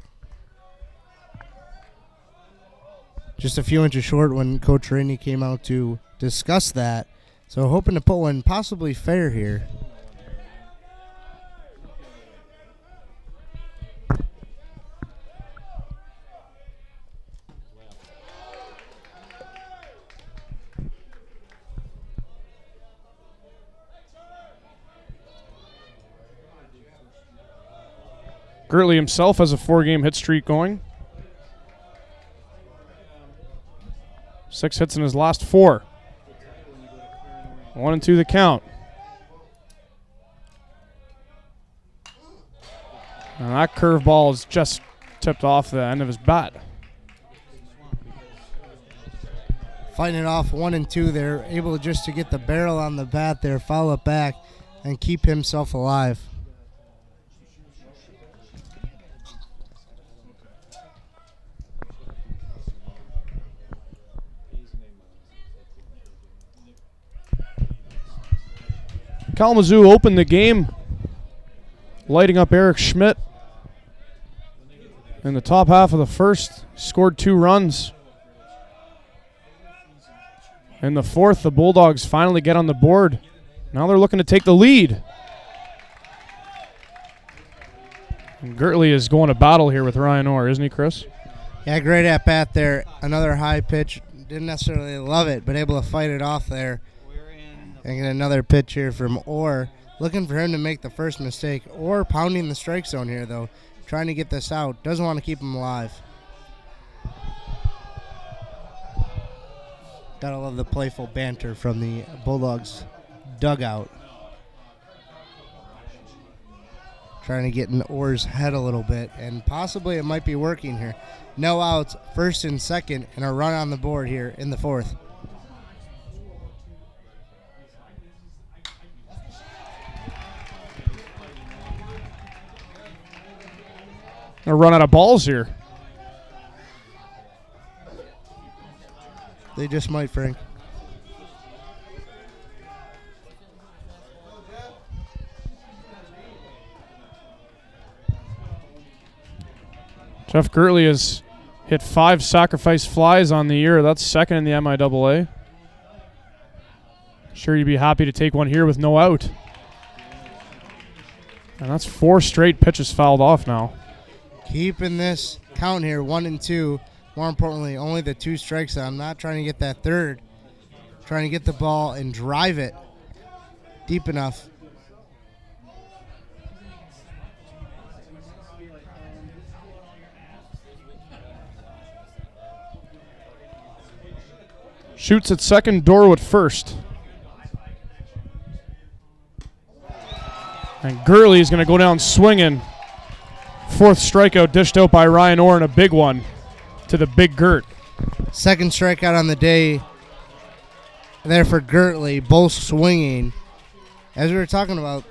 B: Just a few inches short when Coach Rainey came out to discuss that. So hoping to put one possibly fair here.
A: Gertley himself has a 4-game hit streak going. 6 hits in his last 4. 1-2 the count. And that curveball is just tipped off the end of his bat.
B: Fighting it off 1-2. They're able just to get the barrel on the bat there, foul it back, and keep himself alive.
A: Kalamazoo opened the game, lighting up Eric Schmidt. In the top half of the first, scored 2 runs. In the fourth, the Bulldogs finally get on the board. Now they're looking to take the lead. And Gertley is going to battle here with Ryan Orr, isn't he, Chris?
B: Yeah, great at bat there. Another high pitch. Didn't necessarily love it, but able to fight it off there. And get another pitch here from Orr. Looking for him to make the first mistake. Orr pounding the strike zone here, though. Trying to get this out. Doesn't want to keep him alive. Gotta love the playful banter from the Bulldogs dugout. Trying to get in Orr's head a little bit, and possibly it might be working here. No outs, first and second, and a run on the board here in the fourth.
A: They're run out of balls here.
B: They just might, Frank.
A: Jeff Gertley has hit 5 sacrifice flies on the year. That's second in the MIAA. Sure, you'd be happy to take one here with no out. And that's 4 straight pitches fouled off now.
B: Keeping this count here, 1 and 2. More importantly, only the 2 strikes. I'm not trying to get that third. Trying to get the ball and drive it deep enough.
A: Shoots at second, Dorrow at first. And Gertley is going to go down swinging. 4th strikeout dished out by Ryan Orr, and a big one to the big Gert.
B: Second strikeout on the day there for Gertley, both swinging. As we were talking about,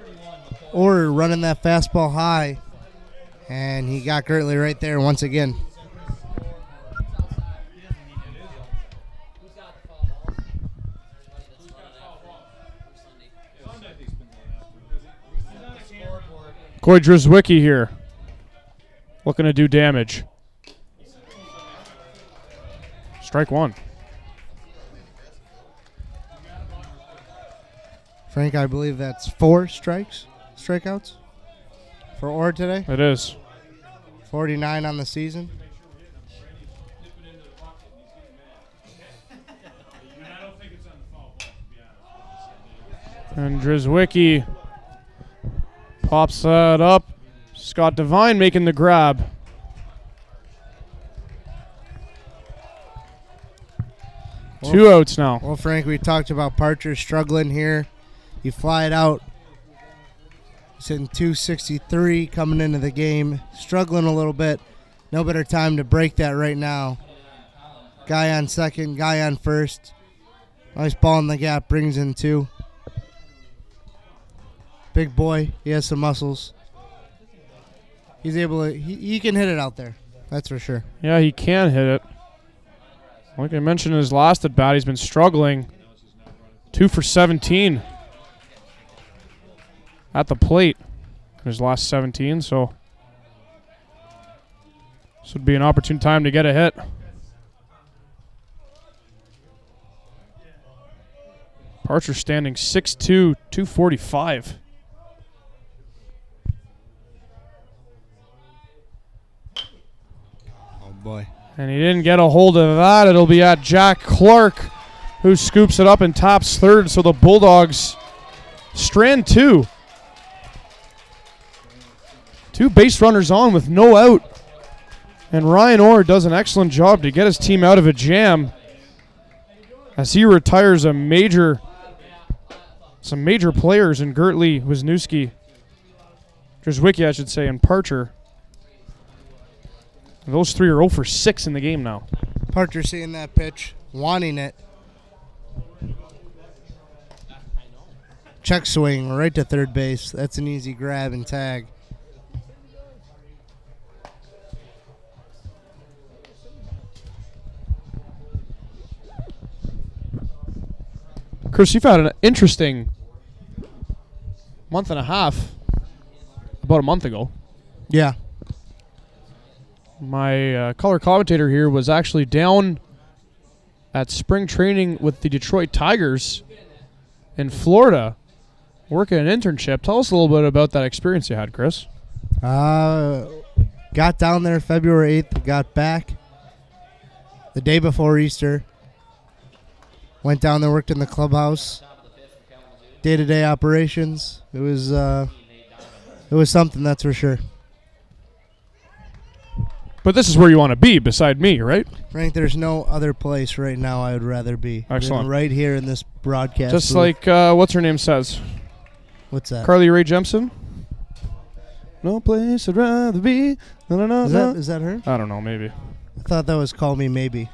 B: Orr running that fastball high, and he got Gertley right there once again.
A: Coy Drzwicki here, looking to do damage. Strike 1.
B: Frank, I believe that's 4 strikeouts for Orr today.
A: It is.
B: 49 on the season.
A: And Drzwicki pops that up. Scott Devine making the grab.
B: Well,
A: 2 outs now.
B: Well, Frank, we talked about Parcher struggling here. You fly it out. He's hitting 263 coming into the game. Struggling a little bit. No better time to break that right now. Guy on second, guy on first. Nice ball in the gap, brings in 2. Big boy, he has some muscles. He's able to, he can hit it out there. That's for sure.
A: Yeah, he can hit it. Like I mentioned in his last at bat, he's been struggling. 2 for 17 at the plate in his last 17, so this would be an opportune time to get a hit. Parcher standing 6'2", 245.
B: Oh, boy.
A: And he didn't get a hold of that. It'll be at Jack Clark, who scoops it up and tops third. So the Bulldogs strand 2. 2 base runners on with no out. And Ryan Orr does an excellent job to get his team out of a jam as he retires some major players in Gertley, Wisniewski, Drzwicki, I should say, and Parcher. And those 3 are 0 for 6 in the game now.
B: Parcher seeing that pitch, wanting it. Check swing right to third base. That's an easy grab and tag.
A: Chris, you've had an interesting month and a half, about a month ago.
B: Yeah.
A: My color commentator here was actually down at spring training with the Detroit Tigers in Florida, working an internship. Tell us a little bit about that experience you had, Chris.
B: Got down there February 8th, got back the day before Easter. Went down there, worked in the clubhouse, day-to-day operations. It was something, that's for sure.
A: But this is where you want to be, beside me, right?
B: Frank, there's no other place right now I would rather be.
A: Excellent.
B: Than right here in this broadcast
A: Just
B: booth.
A: like, what's her name says?
B: What's that?
A: Carly Rae Jepsen? No place I'd rather be. No, no, no,
B: Is that her?
A: I don't know, maybe.
B: I thought that was Call Me Maybe.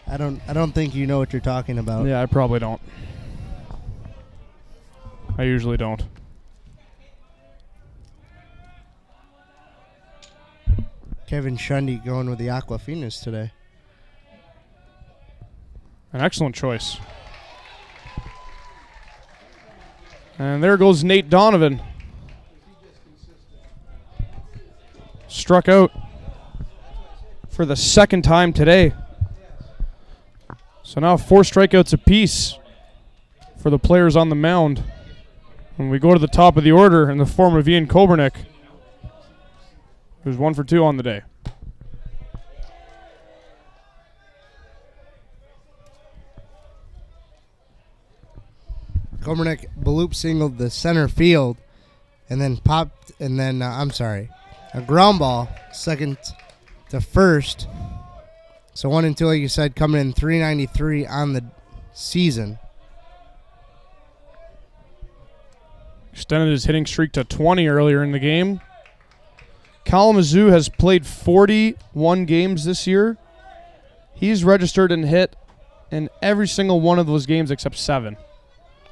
B: I don't think you know what you're talking about.
A: Yeah, I probably don't. I usually don't.
B: Kevin Shundy going with the Aquafinas today.
A: An excellent choice. And there goes Nate Donovan. Struck out for the second time today. So now 4 strikeouts apiece for the players on the mound. When we go to the top of the order in the form of Ian Kobernick, who's 1 for 2 on the day.
B: Kobernick bloop singled the center field and then popped, and then, a ground ball, second to first. So 1 and 2, like you said, coming in 393 on the season.
A: Extended his hitting streak to 20 earlier in the game. Kalamazoo has played 41 games this year. He's registered and hit in every single one of those games except 7.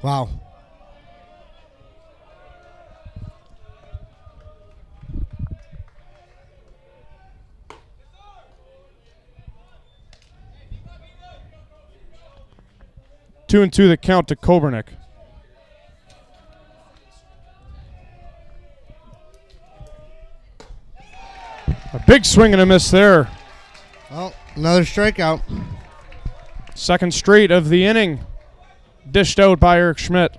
B: Wow.
A: Two and 2 the count to Kobernick. A big swing and a miss there.
B: Well, another strikeout.
A: Second straight of the inning. Dished out by Eric Schmidt.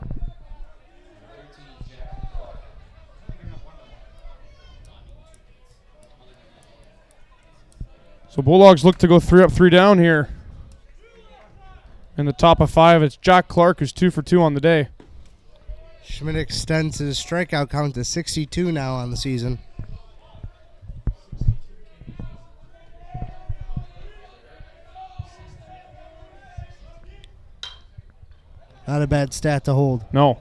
A: So Bulldogs look to go 3 up, 3 down here. In the top of 5, it's Jack Clark, who's 2 for 2 on the day.
B: Schmidt extends his strikeout count to 62 now on the season. Not a bad stat to hold.
A: No.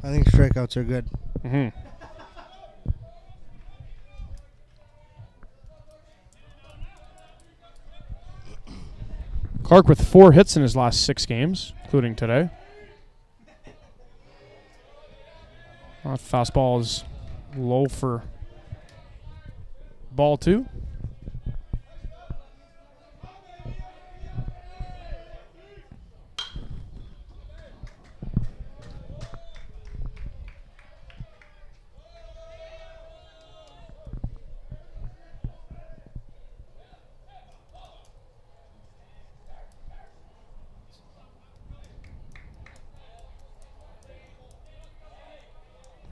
B: I think strikeouts are good.
A: Mm-hmm. Clark with 4 hits in his last 6 games, including today. That fastball is low for ball 2.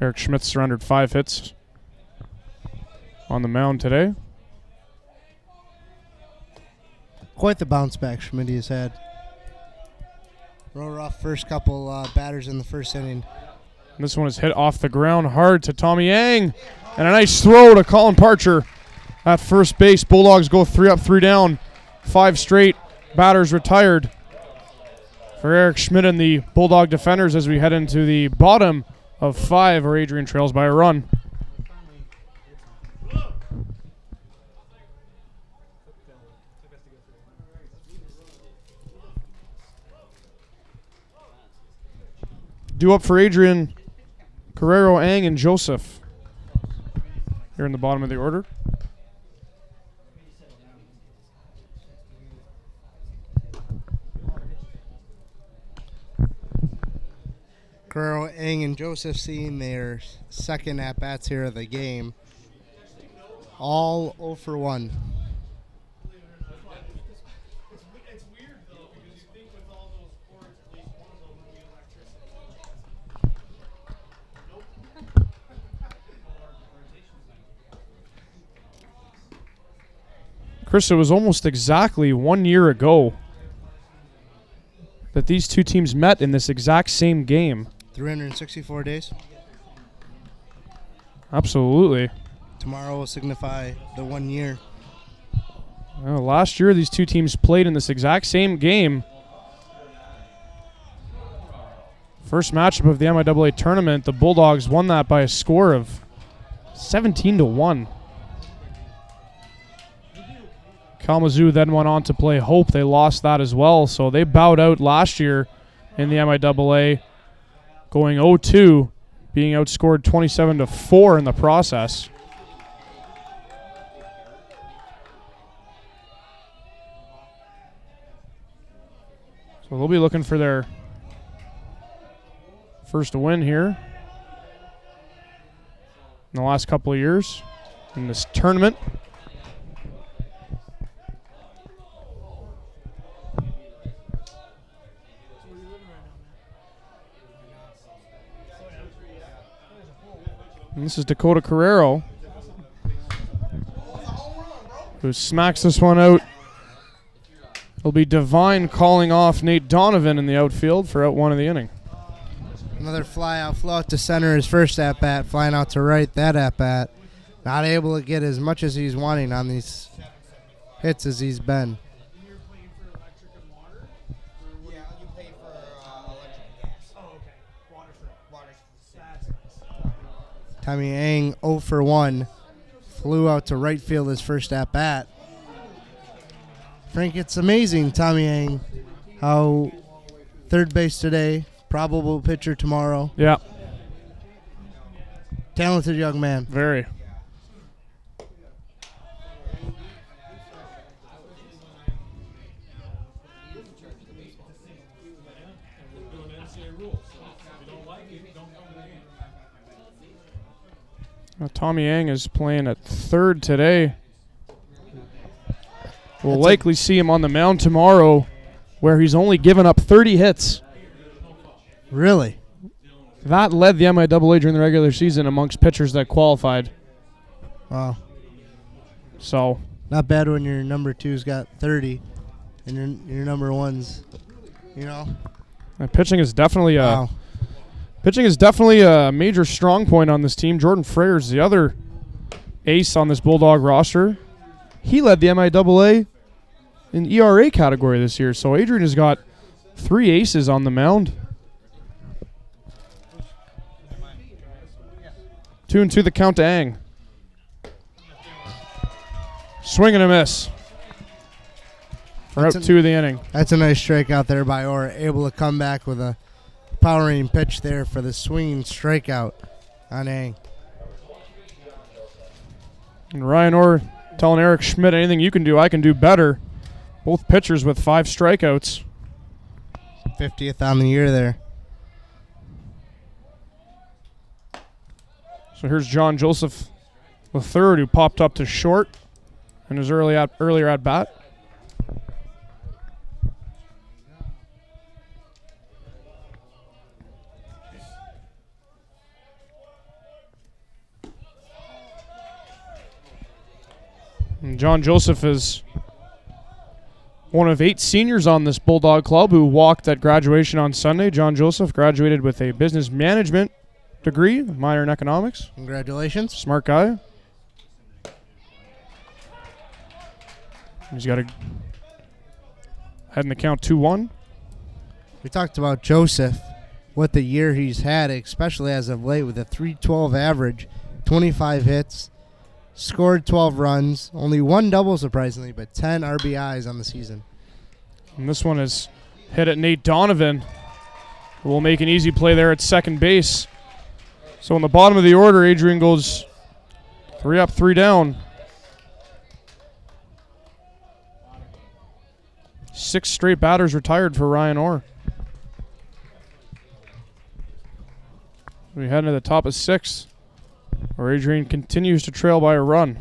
A: Eric Schmidt surrendered 5 hits on the mound today.
B: Quite the bounce back Schmidt has had. Real rough first couple batters in the first inning.
A: And this one is hit off the ground hard to Tommy Yang. And a nice throw to Colin Parcher at first base. Bulldogs go 3 up, 3 down. 5 straight batters retired for Eric Schmidt and the Bulldog defenders as we head into the bottom of 5, where Adrian trails by a run. Due up for Adrian, Carrero, Ang, and Joseph here in the bottom of the order.
B: Carrero, Eng, and Joseph seeing their second at-bats here of the game. All 0 for 1.
A: Chris, it was almost exactly 1 year ago that these two teams met in this exact same game.
B: 364 days.
A: Absolutely.
B: Tomorrow will signify the 1 year.
A: Well, last year, these two teams played in this exact same game. First matchup of the MIAA tournament, the Bulldogs won that by a score of 17-1. Kalamazoo then went on to play Hope. They lost that as well, so they bowed out last year in the MIAA, going 0-2, being outscored 27-4 in the process. So they'll be looking for their first win here in the last couple of years in this tournament. And this is Dakota Carrero, who smacks this one out. It'll be Devine calling off Nate Donovan in the outfield for out one of the inning.
B: Another fly out, flow out to center, his first at-bat, flying out to right, that at-bat. Not able to get as much as he's wanting on these hits as he's been. Tommy Eng 0 for 1. Flew out to right field his first at-bat. Frank, it's amazing, Tommy Eng, how third base today, probable pitcher tomorrow.
A: Yeah.
B: Talented young man.
A: Very. Tommy Eng is playing at third today. We'll likely see him on the mound tomorrow, where he's only given up 30 hits.
B: Really?
A: That led the MIAA during the regular season amongst pitchers that qualified.
B: Wow.
A: So.
B: Not bad when your number two's got 30 and your number one's, you know.
A: Pitching is definitely
B: wow.
A: Pitching is definitely a major strong point on this team. Jordan Frere's the other ace on this Bulldog roster. He led the MIAA in ERA category this year, so Adrian has got 3 aces on the mound. 2-2 the count to Eng. Swing and a miss. For out 2 of the inning.
B: That's a nice strikeout there by Orr. Able to come back with a powering pitch there for the swinging strikeout on Eng.
A: And Ryan Orr telling Eric Schmidt, anything you can do, I can do better. Both pitchers with 5 strikeouts.
B: 50th on the year there.
A: So here's John Joseph III, who popped up to short in his earlier at bat. And John Joseph is one of 8 seniors on this Bulldog club who walked at graduation on Sunday. John Joseph graduated with a business management degree, minor in economics.
B: Congratulations.
A: Smart guy. He's got a head in the count 2-1.
B: We talked about Joseph, what the year he's had, especially as of late with a .312 average, 25 hits, scored 12 runs, only 1 double surprisingly, but 10 RBIs on the season.
A: And this one is hit at Nate Donovan, who will make an easy play there at second base. So in the bottom of the order, Adrian goes 3 up, 3 down. 6 straight batters retired for Ryan Orr. We head into the top of 6, where Adrian continues to trail by a run.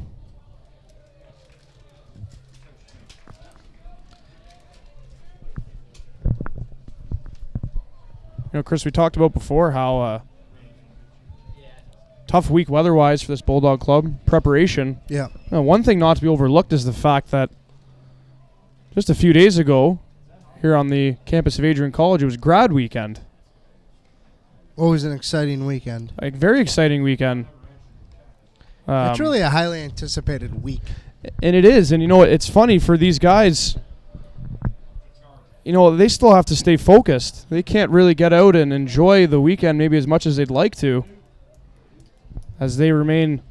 A: You know, Chris, we talked about before how tough week weather-wise for this Bulldog club. Preparation.
B: Yeah.
A: Now, one thing not to be overlooked is the fact that just a few days ago, here on the campus of Adrian College, it was grad weekend.
B: Always an exciting weekend.
A: A very exciting weekend.
B: It's really a highly anticipated week.
A: And it is. And, you know, it's funny for these guys. You know, they still have to stay focused. They can't really get out and enjoy the weekend maybe as much as they'd like to, as they remain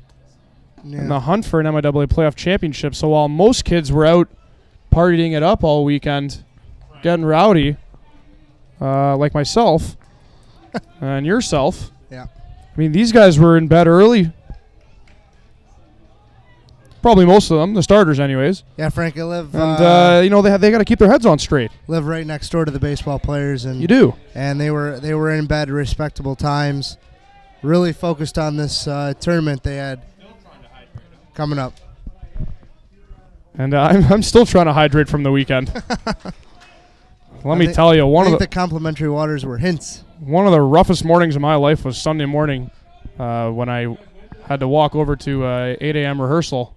A: in the hunt for an MIAA playoff championship. So while most kids were out partying it up all weekend, getting rowdy, like myself and yourself,
B: yeah.
A: I mean, these guys were in bed early. Probably most of them, the starters anyways.
B: Yeah, Frank, I live...
A: And, you know, they got to keep their heads on straight.
B: Live right next door to the baseball players. And
A: you do.
B: And they were in bed at respectable times, really focused on this tournament they had coming up.
A: And I'm still trying to hydrate from the weekend. Let me tell you,
B: I think the complimentary waters were hints.
A: One of the roughest mornings of my life was Sunday morning when I had to walk over to 8 a.m. rehearsal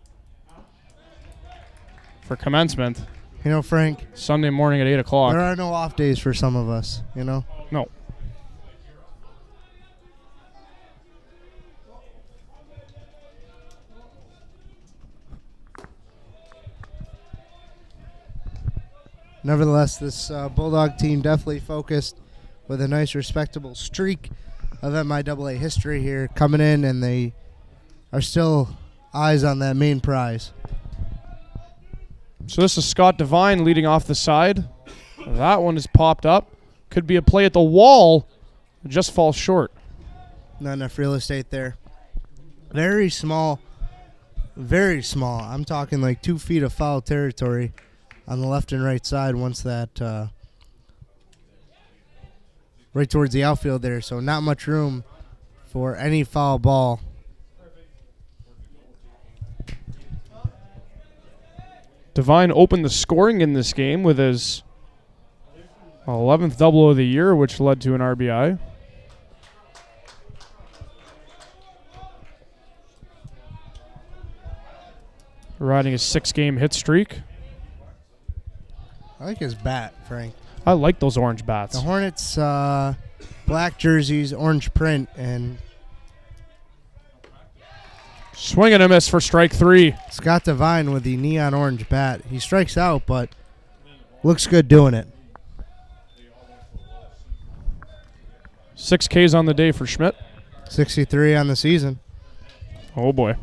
A: for commencement.
B: You know, Frank,
A: Sunday morning at 8 o'clock.
B: There are no off days for some of us, you know?
A: No.
B: Nevertheless, this Bulldog team definitely focused with a nice, respectable streak of MIAA history here coming in, and they are still eyes on that main prize.
A: So this is Scott Devine leading off the side. That one is popped up. Could be a play at the wall. It just falls short.
B: Not enough real estate there. Very small. Very small. I'm talking like 2 feet of foul territory on the left and right side once that right towards the outfield there. So not much room for any foul ball.
A: Devine opened the scoring in this game with his 11th double of the year, which led to an RBI. Riding a 6-game hit streak.
B: I like his bat, Frank.
A: I like those orange bats.
B: The Hornets black jerseys, orange print, and
A: swing and a miss for strike 3.
B: Scott Devine with the neon orange bat. He strikes out, but looks good doing it.
A: 6 Ks on the day for Schmidt.
B: 63 on the season.
A: Oh, boy.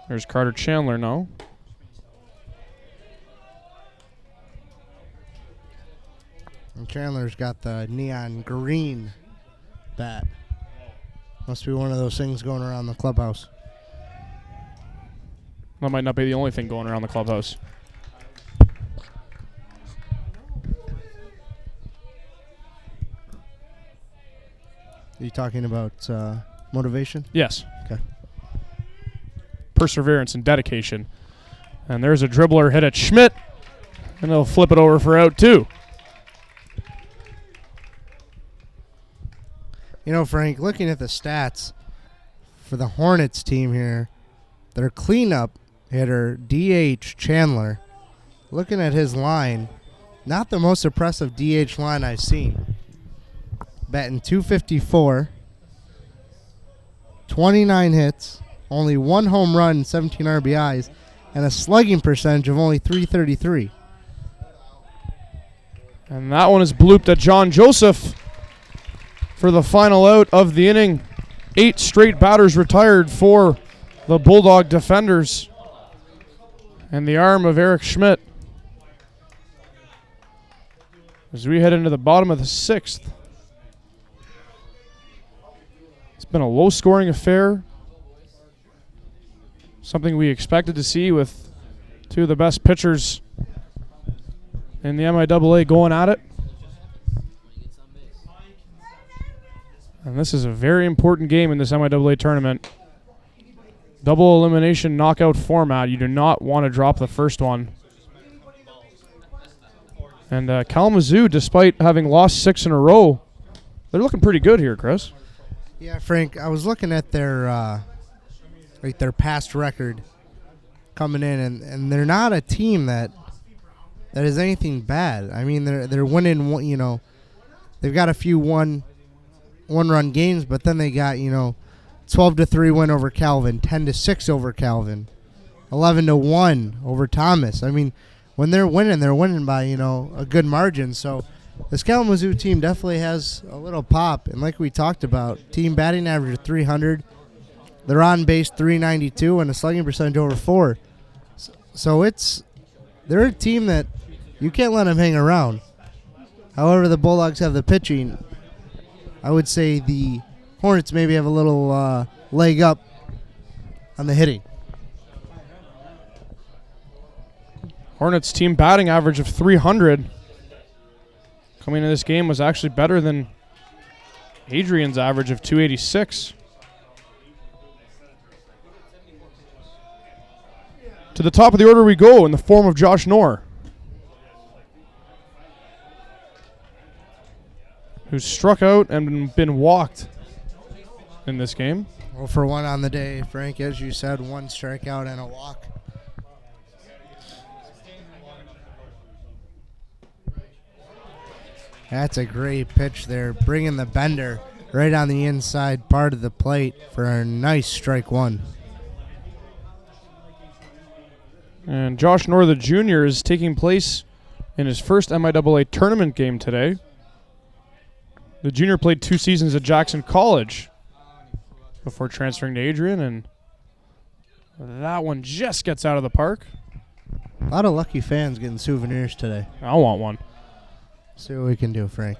A: There's Carter Chandler now.
B: And Chandler's got the neon green bat. Must be one of those things going around the clubhouse.
A: That might not be the only thing going around the clubhouse.
B: Are you talking about motivation?
A: Yes.
B: Okay.
A: Perseverance and dedication. And there's a dribbler hit at Schmidt, and he'll flip it over for out 2.
B: You know, Frank, looking at the stats for the Hornets team here, their cleanup hitter, DH Chandler, looking at his line, not the most impressive DH line I've seen. Batting .254, 29 hits, only 1 home run, 17 RBIs, and a slugging percentage of only .333.
A: And that one is blooped at John Joseph for the final out of the inning. 8 straight batters retired for the Bulldog defenders. And the arm of Eric Schmidt as we head into the bottom of the 6th. It's been a low-scoring affair. Something we expected to see with 2 of the best pitchers in the MIAA going at it. And this is a very important game in this MIAA tournament. Double elimination knockout format. You do not want to drop the first one. And Kalamazoo, despite having lost 6 in a row, they're looking pretty good here, Chris.
B: Yeah, Frank, I was looking at their past record coming in, and they're not a team that is anything bad. I mean, they're winning, you know, they've got a few one-run games, but then they got, you know, 12-3 win over Calvin, 10-6 over Calvin, 11-1 over Thomas. I mean, when they're winning by, you know, a good margin. So this Kalamazoo team definitely has a little pop. And like we talked about, team batting average of 300. They're on base 392 and a slugging percentage over 4. So they're a team that you can't let them hang around. However, the Bulldogs have the pitching. I would say the Hornets maybe have a little leg up on the hitting.
A: Hornets team batting average of 300 coming into this game was actually better than Adrian's average of 286. To the top of the order we go in the form of Josh Knorr, who's struck out and been walked in this game.
B: Well, for one on the day, Frank, as you said, 1 strikeout and a walk. That's a great pitch there, bringing the bender right on the inside part of the plate for a nice strike 1.
A: And Josh Knorr, the junior, is taking place in his first MIAA tournament game today. The junior played 2 seasons at Jackson College before transferring to Adrian, and that one just gets out of the park.
B: A lot of lucky fans getting souvenirs today.
A: I want one.
B: See what we can do, Frank.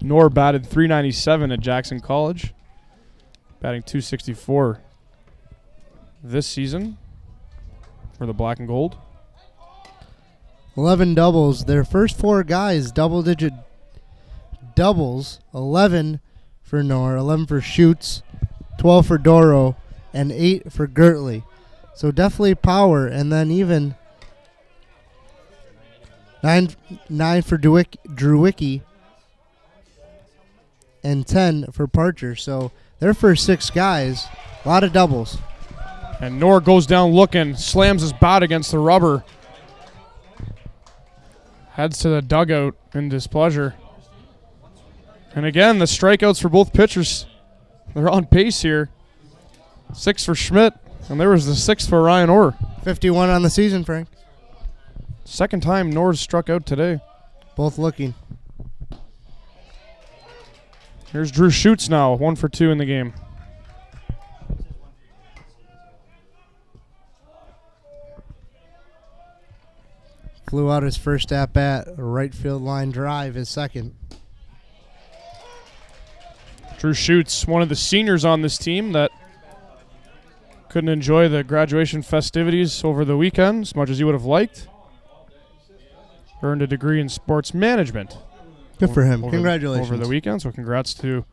A: Knorr batted .397 at Jackson College, batting .264 this season for the Black and Gold.
B: 11 doubles. Their first 4 guys, double-digit doubles. 11 for Knorr, 11 for Schutz, 12 for Doro, and 8 for Gertley. So definitely power, and then even 9 for Drewicki, and 10 for Parcher. So their first 6 guys, a lot of doubles.
A: And Knorr goes down looking, slams his bat against the rubber, heads to the dugout in displeasure. And again, the strikeouts for both pitchers, they're on pace here. 6 for Schmidt, and there was the 6th for Ryan Orr.
B: 51 on the season, Frank.
A: Second time Knorr's struck out today.
B: Both looking.
A: Here's Drew Schutz now, 1 for 2 in the game.
B: Flew out his first at-bat, a right field line drive, his second.
A: Drew Schutz, one of the seniors on this team that couldn't enjoy the graduation festivities over the weekend as much as he would have liked. Earned a degree in sports management.
B: Good for him. Congratulations.
A: Over the weekend, so congrats to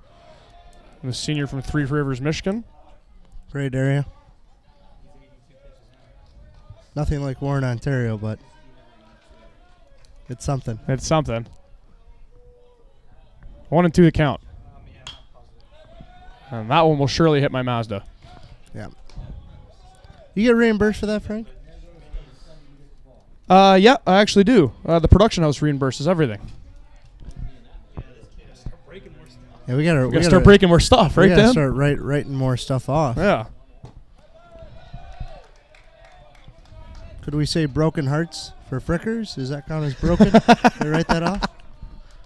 A: the senior from Three Rivers, Michigan.
B: Great area. Nothing like Warren, Ontario, but it's something.
A: It's something. 1 and 2 the count. And that one will surely hit my Mazda.
B: Yeah. You get reimbursed for that, Frank?
A: Yeah, I actually do. The production house reimburses everything.
B: Yeah, we gotta
A: start breaking more stuff, right, Dan?
B: Start writing more stuff off.
A: Yeah.
B: Could we say broken hearts for Frickers? Does that count as broken? They write that off?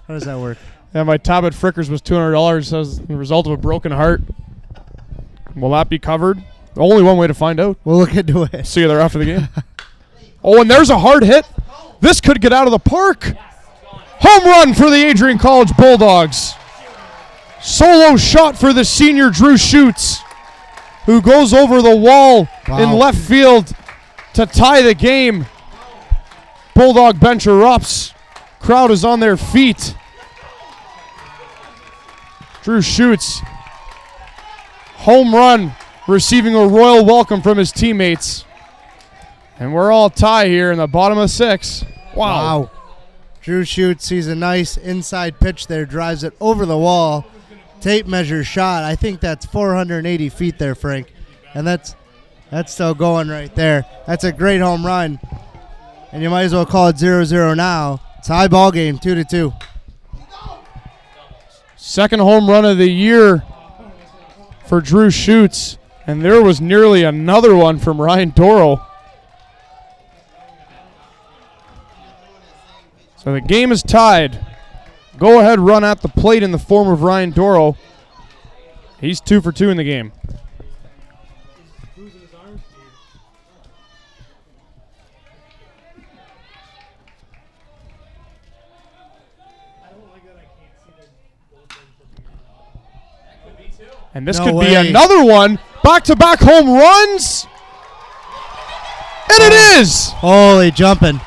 B: How does that work?
A: Yeah, my tab at Frickers was $200 as the result of a broken heart. Will that be covered? Only one way to find out.
B: We'll look into it.
A: See you there after the game. Oh, and there's a hard hit. This could get out of the park. Home run for the Adrian College Bulldogs. Solo shot for the senior Drew Schutz. who goes over the wall
B: Wow.
A: in left field to tie the game. Bulldog bench erupts. Crowd is on their feet. Drew shoots. Home run, receiving a royal welcome from his teammates. And we're all tie here in the bottom of 6. Wow.
B: Drew shoots, sees a nice inside pitch there, drives it over the wall. Tape measure shot. I think that's 480 feet there, Frank. And that's still going right there. That's a great home run. And you might as well call it 0-0 now. It's a high ball game, 2-2.
A: Second home run of the year for Drew Schutz. And there was nearly another one from Ryan Doro. So the game is tied. Go ahead run at the plate in the form of Ryan Doro. He's 2 for 2 in the game. And this
B: No
A: could
B: way.
A: be another one. Back-to-back home runs. And it is.
B: Holy jumping.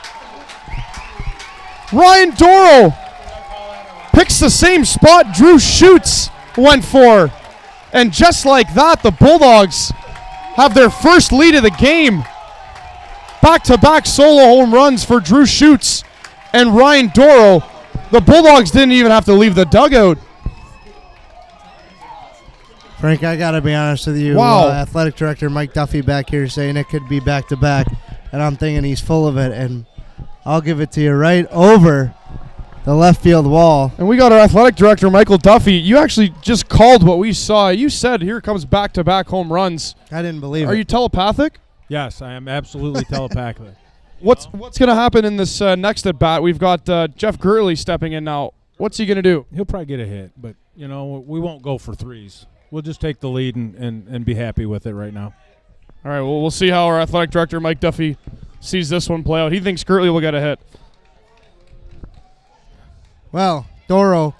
A: Ryan Doro picks the same spot Drew Schutz went for. And just like that, the Bulldogs have their first lead of the game. Back-to-back solo home runs for Drew Schutz and Ryan Doro. The Bulldogs didn't even have to leave the dugout.
B: Frank, I got to be honest with you.
A: Wow.
B: Athletic Director Mike Duffy back here saying it could be back-to-back. And I'm thinking he's full of it. And I'll give it to you right over the left field wall.
A: And we got our athletic director, Michael Duffy. You actually just called what we saw. You said here comes back-to-back home runs.
B: I didn't believe
A: Are
B: it.
A: you telepathic?
D: Yes, I am absolutely telepathic.
A: What's going to happen in this next at bat? We've got Jeff Gurley stepping in now. What's he going to do?
D: He'll probably get a hit, but, you know, we won't go for threes. We'll just take the lead and be happy with it right now.
A: All right, well, we'll see how our athletic director, Mike Duffy, sees this one play out. He thinks Gurley will get a hit.
B: Well, Doro,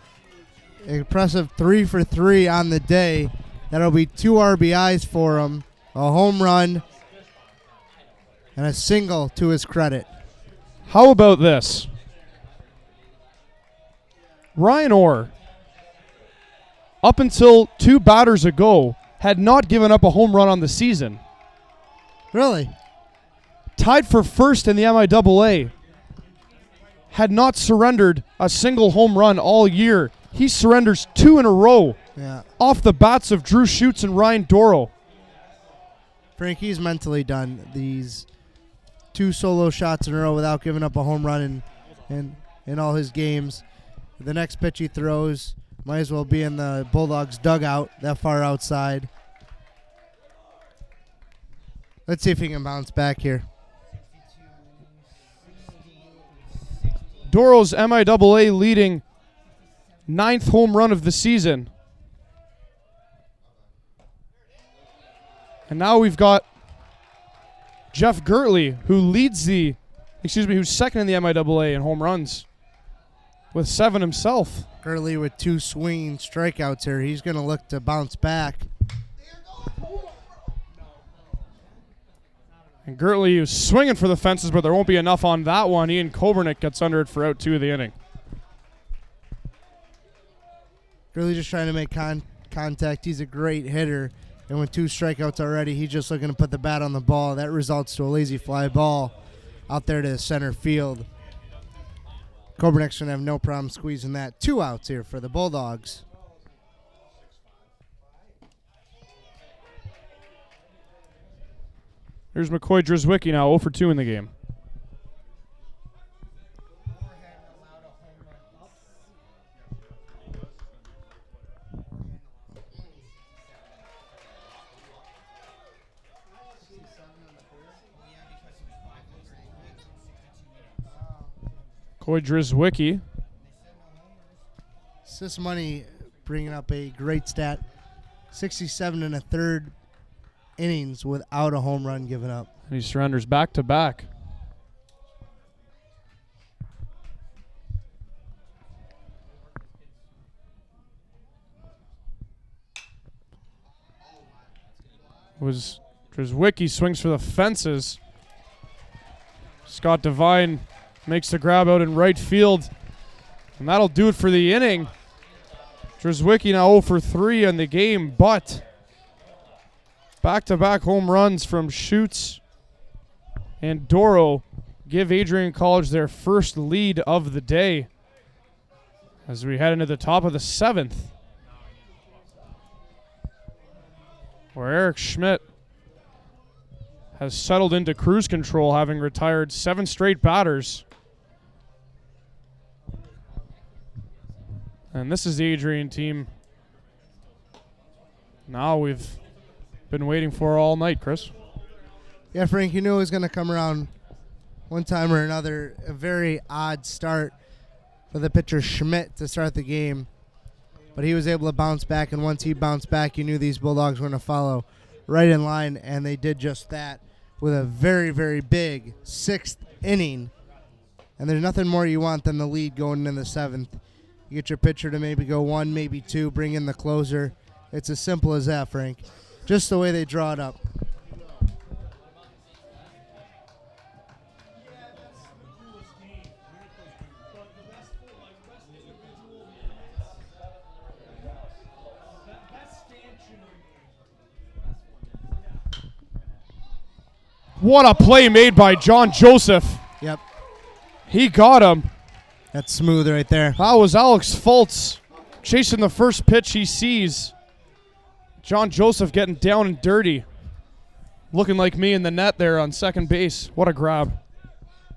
B: impressive 3 for 3 on the day. That'll be 2 RBIs for him, a home run, and a single to his credit.
A: How about this? Ryan Orr, up until 2 batters ago, had not given up a home run on the season.
B: Really?
A: Tied for first in the MIAA. Had not surrendered a single home run all year. He surrenders 2 in a row
B: Yeah.
A: off the bats of Drew Schutz and Ryan Doro.
B: Frank, he's mentally done. These 2 solo shots in a row without giving up a home run in all his games. The next pitch he throws might as well be in the Bulldogs' dugout, that far outside. Let's see if he can bounce back here.
A: Doro's MIAA leading 9th home run of the season. And now we've got Jeff Gurley, who's second in the MIAA in home runs with 7 himself.
B: Gurley with 2 swinging strikeouts here. He's going to look to bounce back.
A: And Gurley is swinging for the fences, but there won't be enough on that one. Ian Kobernick gets under it for out 2 of the inning.
B: Gurley just trying to make contact. He's a great hitter. And with 2 strikeouts already, he's just looking to put the bat on the ball. That results to a lazy fly ball out there to center field. Kobernick's going to have no problem squeezing that. 2 outs here for the Bulldogs.
A: Here's McCoy Drzwicki now 0 for 2 in the game. McCoy Drzwicki.
B: Sis Money bringing up a great stat. 67 1/3 innings without a home run given up.
A: And he surrenders back to back. was Drzewicki swings for the fences. Scott Devine makes the grab out in right field. And that'll do it for the inning. Drzewicki now 0 for 3 in the game, but back-to-back home runs from Schutz and Doro give Adrian College their first lead of the day as we head into the top of the 7th, where Eric Schmidt has settled into cruise control, having retired 7 straight batters. And this is the Adrian team now we've been waiting for all night, Chris.
B: Yeah, Frank, you knew it was going to come around one time or another. A very odd start for the pitcher Schmidt to start the game. But he was able to bounce back, and once he bounced back, you knew these Bulldogs were going to follow right in line, and they did just that with a very, very big 6th inning. And there's nothing more you want than the lead going in the 7th. You get your pitcher to maybe go 1, maybe 2, bring in the closer. It's as simple as that, Frank. Just the way they draw it up.
A: What a play made by John Joseph.
B: Yep.
A: He got him.
B: That's smooth right there.
A: That was Alex Fultz chasing the first pitch he sees. John Joseph getting down and dirty. Looking like me in the net there on second base. What a grab.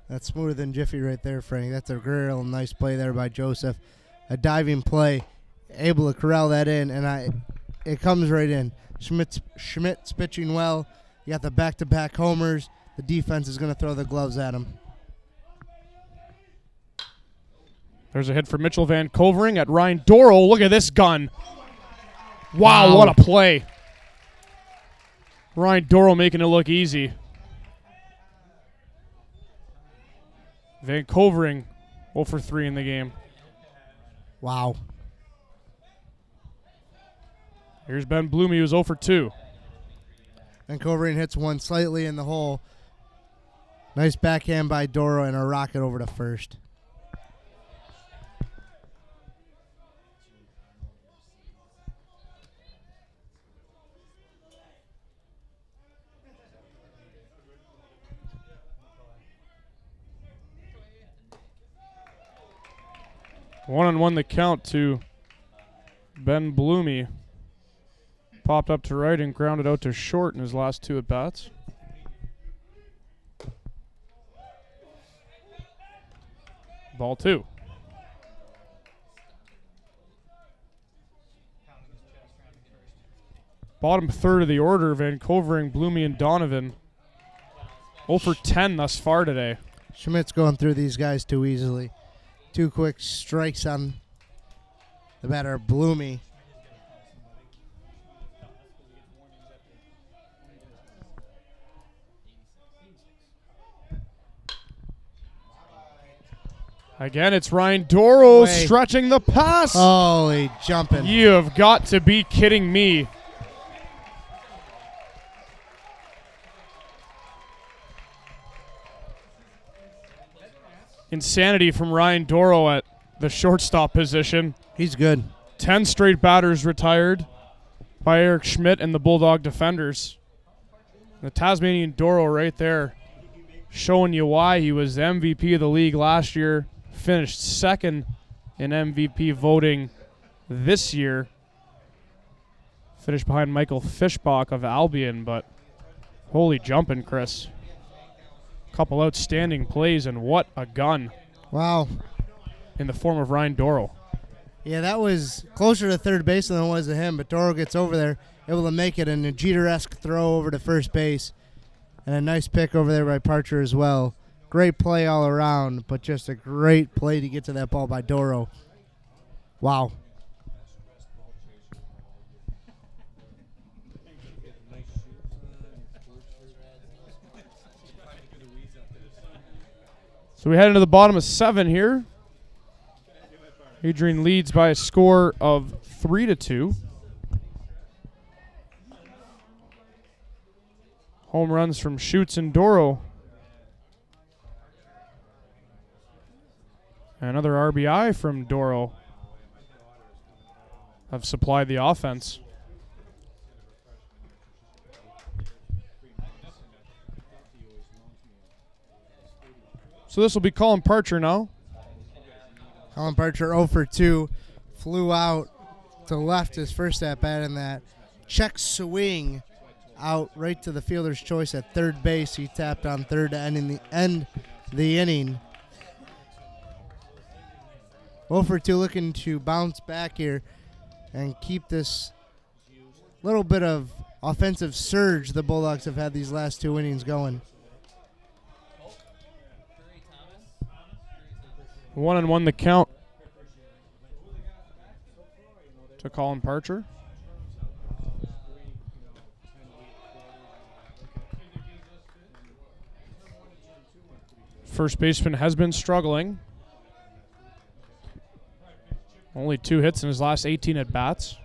B: That's smoother than Jiffy right there, Frank. That's a real nice play there by Joseph. A diving play. Able to corral that in, and it comes right in. Schmidt's pitching well. You got the back-to-back homers. The defense is going to throw the gloves at him.
A: There's a hit for Mitchell Van Covering at Ryan Doro. Look at this gun. Wow, what a play. Ryan Doro making it look easy. Van Covering 0 for 3 in the game.
B: Wow.
A: Here's Ben Blumey, who's 0 for 2.
B: And Covering hits one slightly in the hole. Nice backhand by Doro and a rocket over to first.
A: One-on-one the count to Ben Blumey. Popped up to right and grounded out to short in his last 2 at-bats. Ball 2. Bottom third of the order, Van Covering, Blumey, and Donovan. 0 for 10 thus far today.
B: Schmidt's going through these guys too easily. 2 quick strikes on the batter, Blumey.
A: Again, it's Ryan Doro
B: Way.
A: stretching the pass.
B: Holy jumping.
A: You have got to be kidding me. Insanity from Ryan Doro at the shortstop position.
B: He's good.
A: 10 straight batters retired by Eric Schmidt and the Bulldog defenders. The Tasmanian Doro right there showing you why he was the MVP of the league last year. Finished second in MVP voting this year. Finished behind Michael Fischbach of Albion, but holy jumping, Chris. Couple outstanding plays, and what a gun.
B: Wow.
A: In the form of Ryan Doro.
B: Yeah, that was closer to third base than it was to him, but Doro gets over there, able to make it, and a Jeter-esque throw over to first base. And a nice pick over there by Parcher as well. Great play all around, but just a great play to get to that ball by Doro. Wow.
A: So we head into the bottom of 7 here. Adrian leads by a score of 3-2. Home runs from Schutz and Doro. Another RBI from Doro have supplied the offense. So this will be Colin Parcher now.
B: Colin Parcher 0 for 2. Flew out to left his first at bat in that check swing out right to the fielder's choice at third base. He tapped on third to end the inning. 0 for 2, looking to bounce back here and keep this little bit of offensive surge the Bulldogs have had these last 2 innings going.
A: 1-1 the count to Colin Parcher. First baseman has been struggling. Only 2 hits in his last 18 at-bats.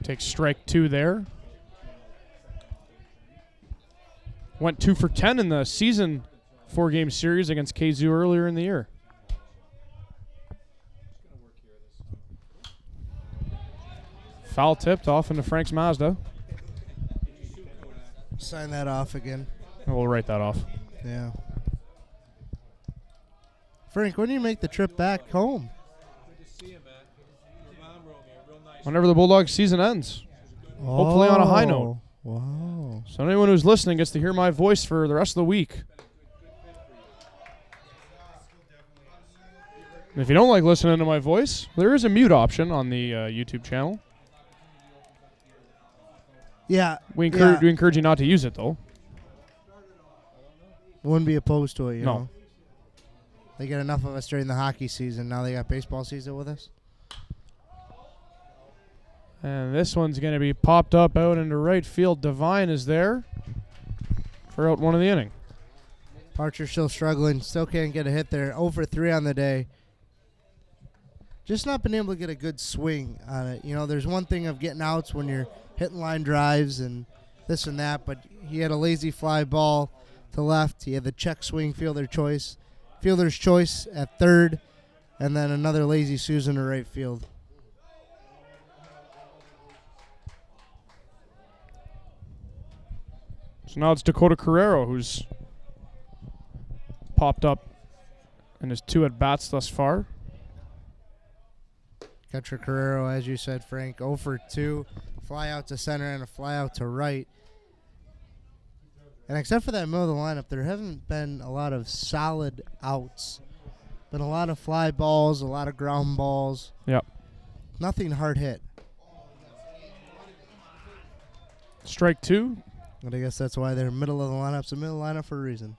A: Takes strike 2 there. Went 2 for 10 in the season 4-game series against KZoo earlier in the year. Foul tipped off into Frank's Mazda.
B: Sign that off again.
A: We'll write that off.
B: Yeah. Frank, when do you make the trip back home?
A: Whenever the Bulldogs season ends. Hopefully on a high note.
B: Wow.
A: So anyone who's listening gets to hear my voice for the rest of the week. And if you don't like listening to my voice, there is a mute option on the YouTube channel.
B: Yeah.
A: We encourage you not to use it, though.
B: Wouldn't be opposed to it, you
A: No.
B: know. They get enough of us during the hockey season. Now they got baseball season with us.
A: And this one's going to be popped up out into right field. Devine is there for out 1 of the inning.
B: Parcher still struggling. Still can't get a hit there. 0 for 3 on the day. Just not been able to get a good swing on it. You know, there's one thing of getting outs when you're hitting line drives and this and that, but he had a lazy fly ball to left. He had the check swing fielder's choice at third, and then another lazy Susan to right field.
A: So now it's Dakota Carrero who's popped up in his 2 at-bats thus far.
B: Catcher Carrero, as you said, Frank, 0 for 2. Fly out to center and a fly out to right. And except for that middle of the lineup, there haven't been a lot of solid outs. Been a lot of fly balls, a lot of ground balls.
A: Yep.
B: Nothing hard hit.
A: Strike 2.
B: But I guess that's why they're middle of the lineup. It's a middle lineup for a reason.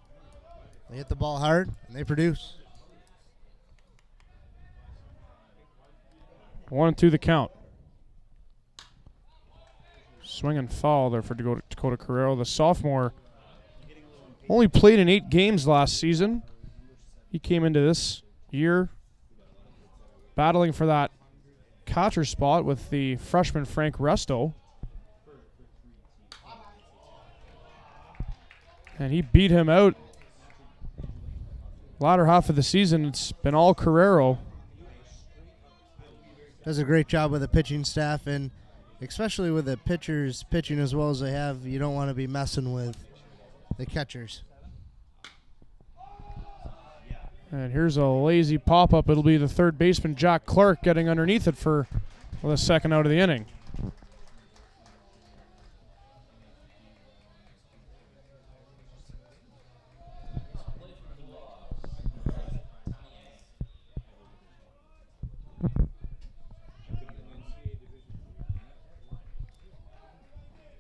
B: They hit the ball hard, and they produce.
A: 1-2 the count. Swing and foul there for Dakota Carrero. The sophomore only played in 8 games last season. He came into this year battling for that catcher spot with the freshman Frank Resto. And he beat him out. Latter half of the season, it's been all Carrero.
B: Does a great job with the pitching staff, and especially with the pitchers pitching as well as they have, you don't want to be messing with the catchers.
A: And here's a lazy pop-up. It'll be the third baseman, Jack Clark, getting underneath it for the second out of the inning.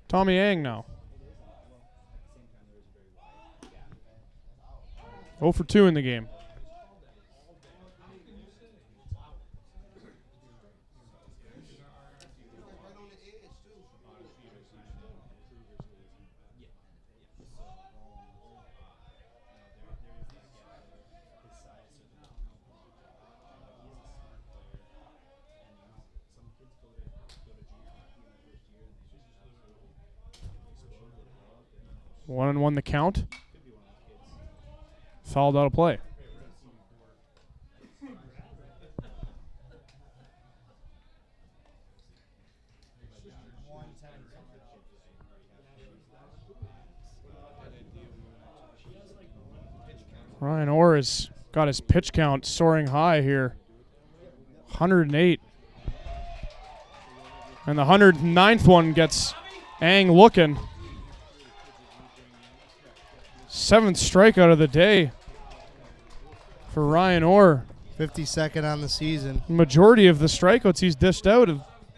A: Tommy Yang now. 0 for 2 in the game. 1-1 the count. Fouled out of play. Ryan Orr has got his pitch count soaring high here. 108. And the 109th one gets Ang looking. 7th strikeout of the day for Ryan Orr.
B: 52nd on the season.
A: Majority of the strikeouts he's dished out,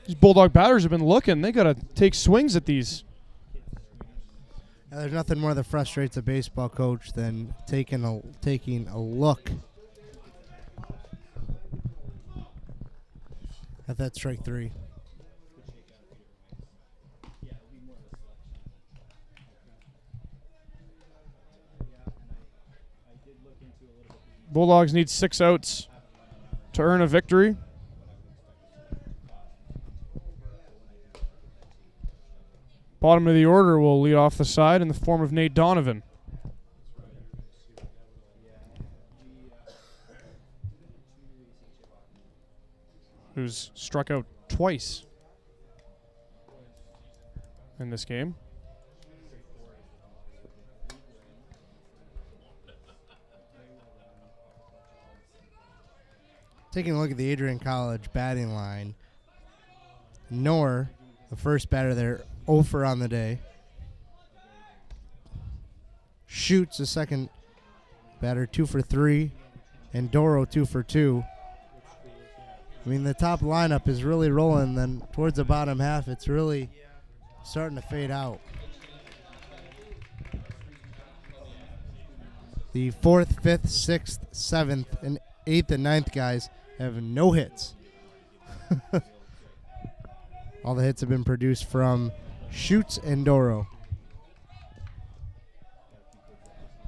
A: these Bulldog batters have been looking. They got to take swings at these.
B: There's nothing more that frustrates a baseball coach than taking a look at that strike 3.
A: Bulldogs need 6 outs to earn a victory. Bottom of the order will lead off the side in the form of Nate Donovan. Who's struck out twice in this game.
B: Taking a look at the Adrian College batting line, Knorr, the first batter there, 0 for on the day. Shoots, the second batter, 2 for 3. And Doro, 2 for 2. I mean, the top lineup is really rolling. Then towards the bottom half, it's really starting to fade out. The 4th, 5th, 6th, 7th, and 8th and 9th guys have no hits. All the hits have been produced from Shoots and Doro.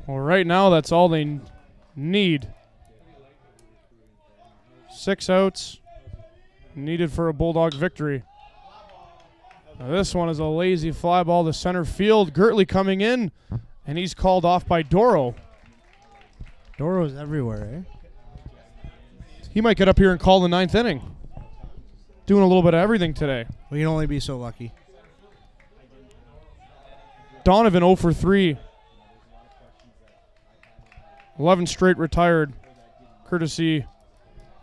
A: Well, right now, that's all they need. 6 outs needed for a Bulldog victory. Now this one is a lazy fly ball to center field. Gertley coming in, and he's called off by Doro.
B: Doro's everywhere, eh?
A: He might get up here and call the 9th inning. Doing a little bit of everything today.
B: We can only be so lucky.
A: Donovan 0 for 3. 11 straight retired, courtesy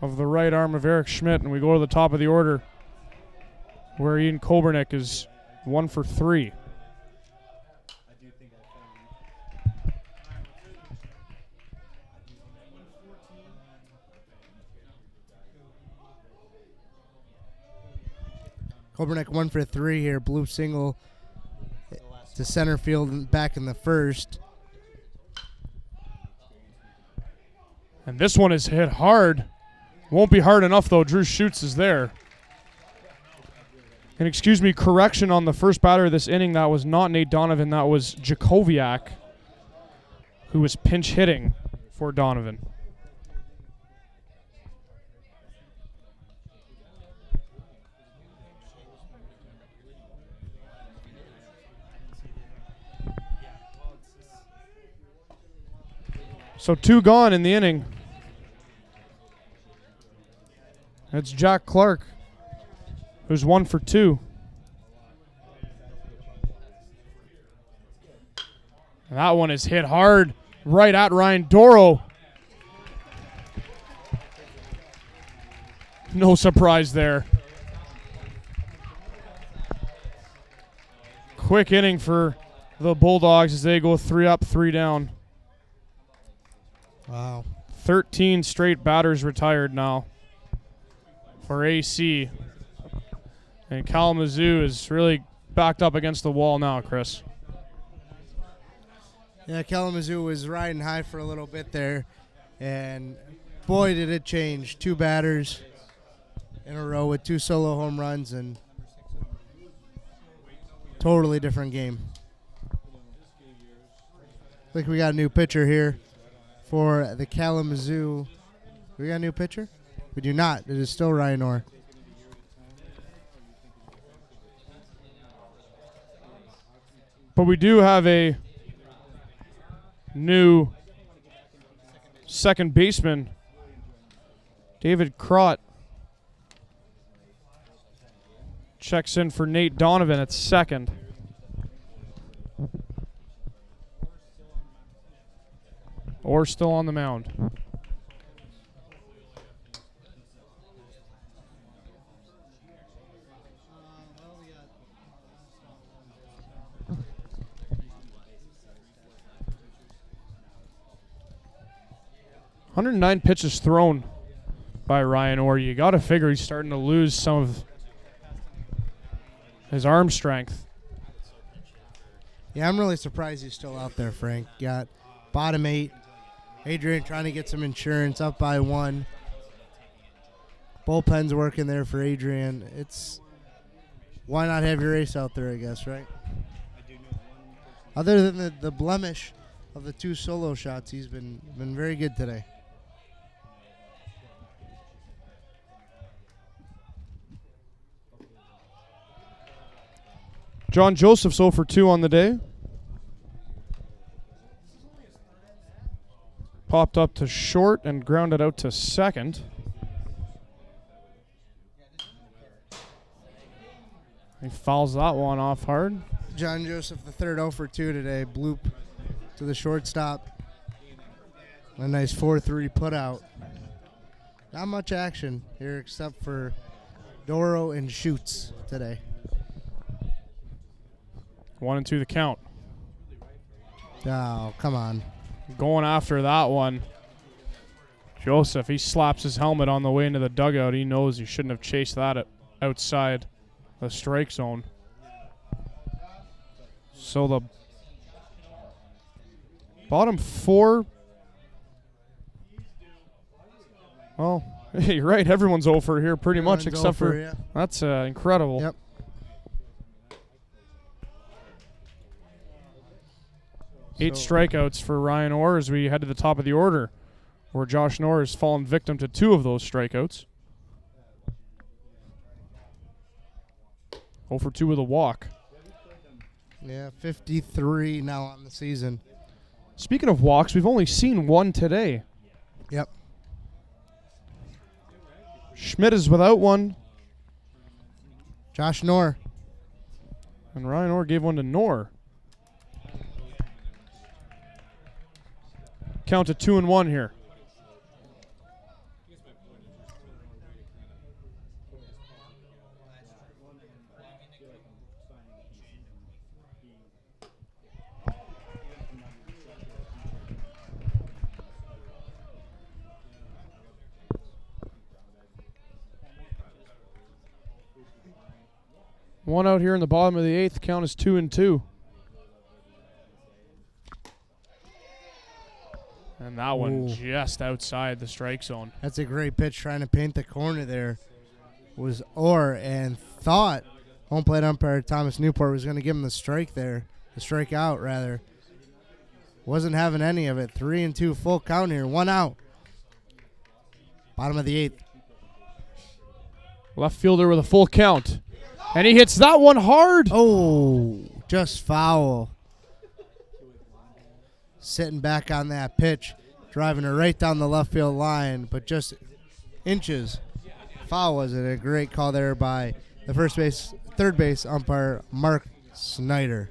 A: of the right arm of Eric Schmidt. And we go to the top of the order, where Ian Kobernick is 1 for 3.
B: Kobernick 1 for 3 here. Blue single to center field and back in the first.
A: And this one is hit hard. Won't be hard enough, though. Drew Schutz is there. And excuse me, correction on the first batter of this inning. That was not Nate Donovan. That was Jakowiak, who was pinch hitting for Donovan. So 2 gone in the inning. That's Jack Clark, who's 1 for 2. And that one is hit hard right at Ryan Doro. No surprise there. Quick inning for the Bulldogs as they go 3 up, 3 down.
B: Wow.
A: 13 straight batters retired now for AC. And Kalamazoo is really backed up against the wall now, Chris.
B: Yeah, Kalamazoo was riding high for a little bit there. And boy, did it change. 2 batters in a row with 2 solo home runs and totally different game. I think we got a new pitcher here for the Kalamazoo. We got a new pitcher? We do not. It is still Ryan Orr.
A: But we do have a new second baseman, David Crott, checks in for Nate Donovan at second. Or still on the mound. "109 pitches thrown by Ryan Orr. You got to figure he's starting to lose some of his arm strength."
B: Yeah, I'm really surprised he's still out there, Frank. Got bottom 8. Adrian trying to get some insurance, up by 1. Bullpen's working there for Adrian. Why not have your ace out there, I guess, right? Other than the blemish of the 2 solo shots, he's been very good today.
A: John Joseph's 0 for 2 on the day. Popped up to short and grounded out to second. He fouls that one off hard.
B: John Joseph, the third 0 for 2 today. Bloop to the shortstop. A nice 4-3 put out. Not much action here except for Doro and Schutz today.
A: 1-2 the count.
B: Oh, come on.
A: Going after that one. Joseph, he slaps his helmet on the way into the dugout. He knows he shouldn't have chased that outside the strike zone. So the bottom 4. Well, hey, you're right. Everyone's over here pretty much except for
B: yeah.
A: That's incredible.
B: Yep.
A: Eight strikeouts for Ryan Orr as we head to the top of the order, where Josh Knorr has fallen victim to 2 of those strikeouts. 0 for 2 with a walk.
B: Yeah, 53 now on the season.
A: Speaking of walks, we've only seen 1 today.
B: Yep.
A: Schmidt is without 1.
B: Josh Knorr.
A: And Ryan Orr gave 1 to Knorr. Count to 2-1 here. One out here in the bottom of the 8th. Count is 2-2. And that one just outside the strike zone.
B: That's a great pitch trying to paint the corner there. Was Orr, and thought home plate umpire Thomas Newport was going to give him the strike there. The strike out, rather. Wasn't having any of it. 3-2 full count here. 1 out. Bottom of the 8th.
A: Left fielder with a full count. And he hits that one hard.
B: Oh, just foul. Sitting back on that pitch, driving her right down the left field line, but just inches. Foul was it? A great call there by the third base umpire, Mark Snyder.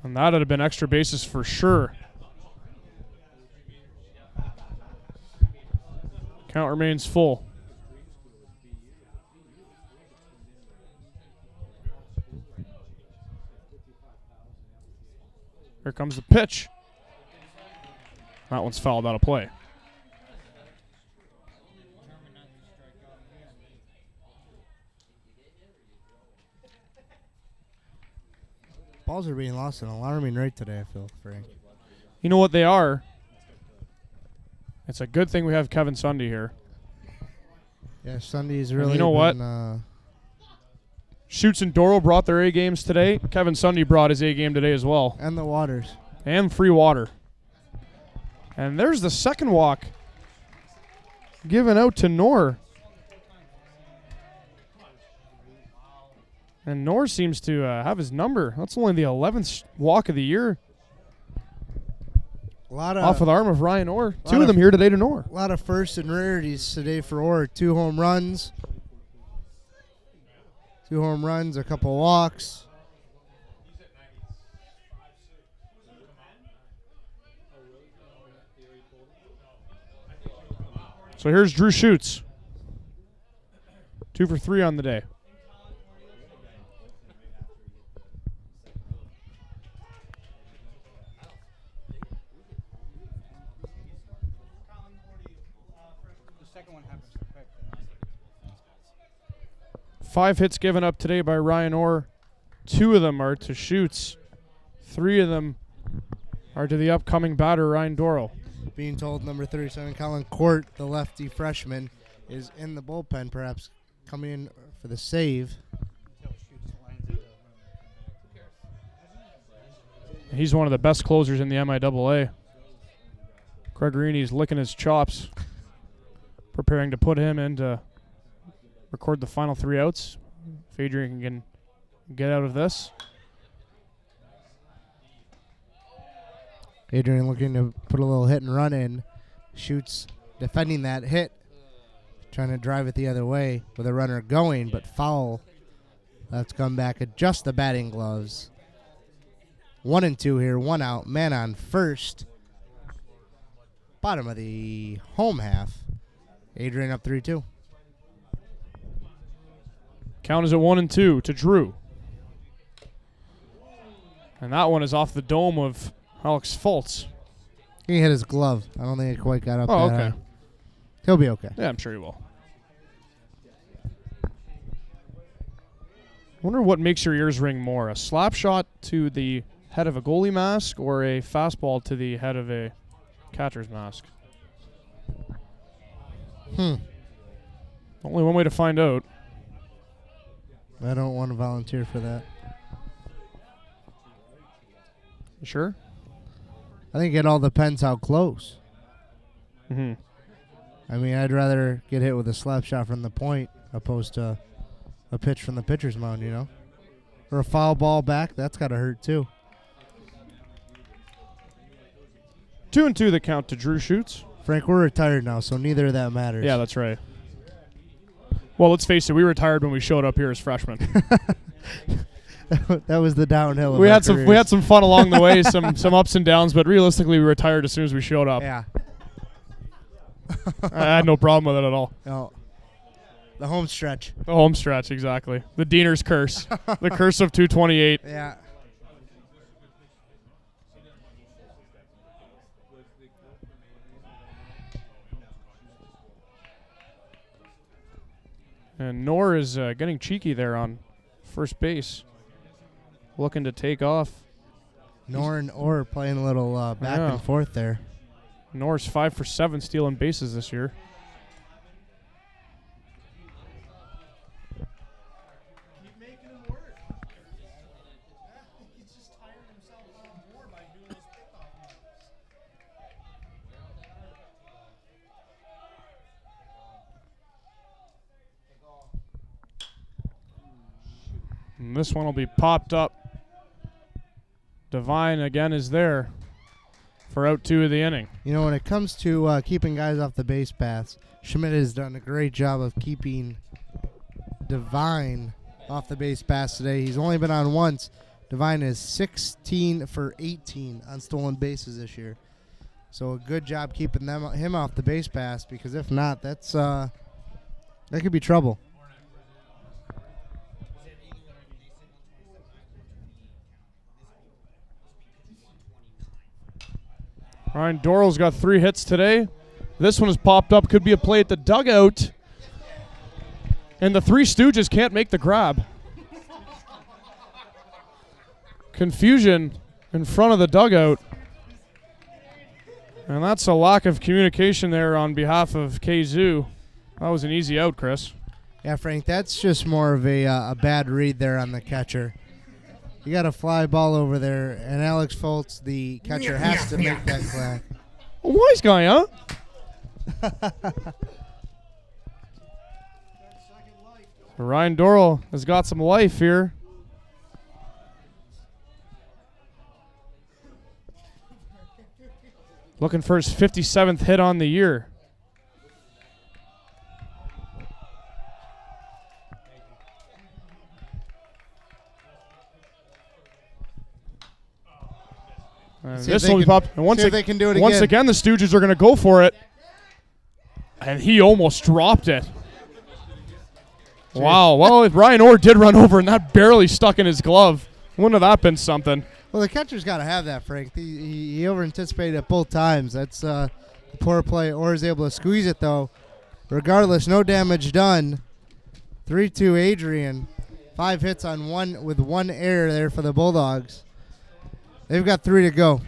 A: And that would have been extra bases for sure. Count remains full. Here comes the pitch. That one's fouled out of play.
B: Balls are being lost at an alarming rate today, I feel, Frank.
A: You know what they are? It's a good thing we have Kevin Sunday here.
B: Yeah, Sunday's really
A: you know what? Schutz and Doro brought their A games today. Kevin Sunday brought his A game today as well.
B: And the Waters.
A: And free water. And there's the second walk given out to Knorr. And Knorr seems to have his number. That's only the 11th walk of the year.
B: A lot
A: Off of the arm of Ryan Orr. Two of
B: of-
A: them here today to Knorr.
B: A lot of firsts and rarities today for Orr. 2 home runs. 2 home runs, a couple walks.
A: So here's Drew Schutz. 2 for 3 on the day.
C: The second one happens quick.
A: 5 hits given up today by Ryan Orr. 2 of them are to Schutz. 3 of them are to the upcoming batter, Ryan Dorrell.
B: Being told number 37, Colin Court, the lefty freshman, is in the bullpen, perhaps coming in for the save.
A: He's one of the best closers in the MIAA. Gregorini's licking his chops, preparing to put him in to record the final 3 outs. If Adrian can get out of this.
B: Adrian looking to put a little hit and run in. Shoots defending that hit. Trying to drive it the other way with a runner going, but foul. That's come back at just the batting gloves. 1 and 2 here, 1 out. Man on first. Bottom of the home half. Adrian up 3-2.
A: Count is at 1 and 2 to Drew. And that one is off the dome of Alex Fultz.
B: He hit his glove. I don't think it quite got up
A: Oh,
B: that
A: okay.
B: high. He'll be okay.
A: Yeah, I'm sure he will. Wonder what makes your ears ring more, a slap shot to the head of a goalie mask or a fastball to the head of a catcher's mask? Only one way to find out.
B: I don't want to volunteer for that.
A: You sure?
B: I think it all depends how close.
A: Mm-hmm.
B: I mean, I'd rather get hit with a slap shot from the point opposed to a pitch from the pitcher's mound, you know? Or a foul ball back, that's got to hurt too.
A: 2 and 2 the count to Drew Schutz.
B: Frank, we're retired now, so neither of that matters.
A: Yeah, that's right. Well, let's face it, we retired when we showed up here as freshmen.
B: That was the downhill. Of
A: we
B: our
A: had
B: careers.
A: some fun along the way, some ups and downs, but realistically we retired as soon as we showed up.
B: Yeah.
A: I had no problem with it at all.
B: No. The home stretch.
A: The home stretch, exactly. The Diener's curse. The curse of 228.
B: Yeah.
A: And Knorr is getting cheeky there on first base. Looking to take off.
B: Knorr and Orr playing a little back
A: Yeah.
B: and forth there.
A: Knorr's 5 for 7 stealing bases this year.
C: Keep making him work. He's just tiring himself out more by doing those pickoff moves.
A: And this one will be popped up. Devine again is there for out 2 of the inning.
B: You know, when it comes to keeping guys off the base paths, Schmidt has done a great job of keeping Devine off the base paths today. He's only been on once. Devine is 16 for 18 on stolen bases this year. So a good job keeping him off the base paths, because if not, that could be trouble.
A: Ryan Dorrell's got 3 hits today. This one has popped up. Could be a play at the dugout. And the Three Stooges can't make the grab. Confusion in front of the dugout. And that's a lack of communication there on behalf of Kazoo. That was an easy out, Chris.
B: Yeah, Frank, that's just more of a bad read there on the catcher. You got a fly ball over there, and Alex Fultz, the catcher, has to make that play.
A: A wise guy, huh? So Ryan Dorrell has got some life here. Looking for his 57th hit on the year. This will be popped. And once
B: they can do it
A: once again, the Stooges are going to go for it. And he almost dropped it. Wow. Well, Ryan Orr did run over, and that barely stuck in his glove. Wouldn't have that been something?
B: Well, the catcher's got to have that, Frank. He over-anticipated it both times. That's the poor play. Orr is able to squeeze it, though. Regardless, no damage done. 3-2 Adrian. 5 hits on one with 1 error there for the Bulldogs. They've got 3 to go.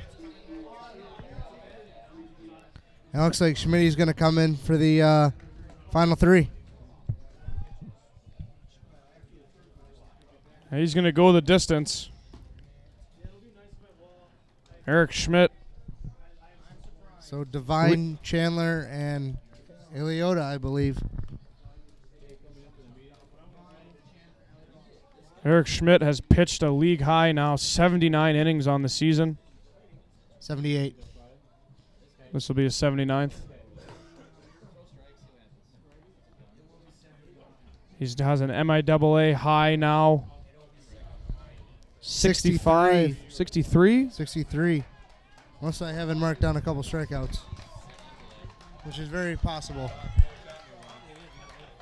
B: It looks like Schmidt's going to come in for the final 3.
A: He's going to go the distance. Eric Schmidt.
B: So Devine, Chandler, and Eliota, I believe.
A: Eric Schmidt has pitched a league high now 79 innings on the season.
B: 78.
A: This will be his 79th. He has an MIAA high now. 65. 63?
B: 63. Unless I haven't marked down a couple strikeouts, which is very possible.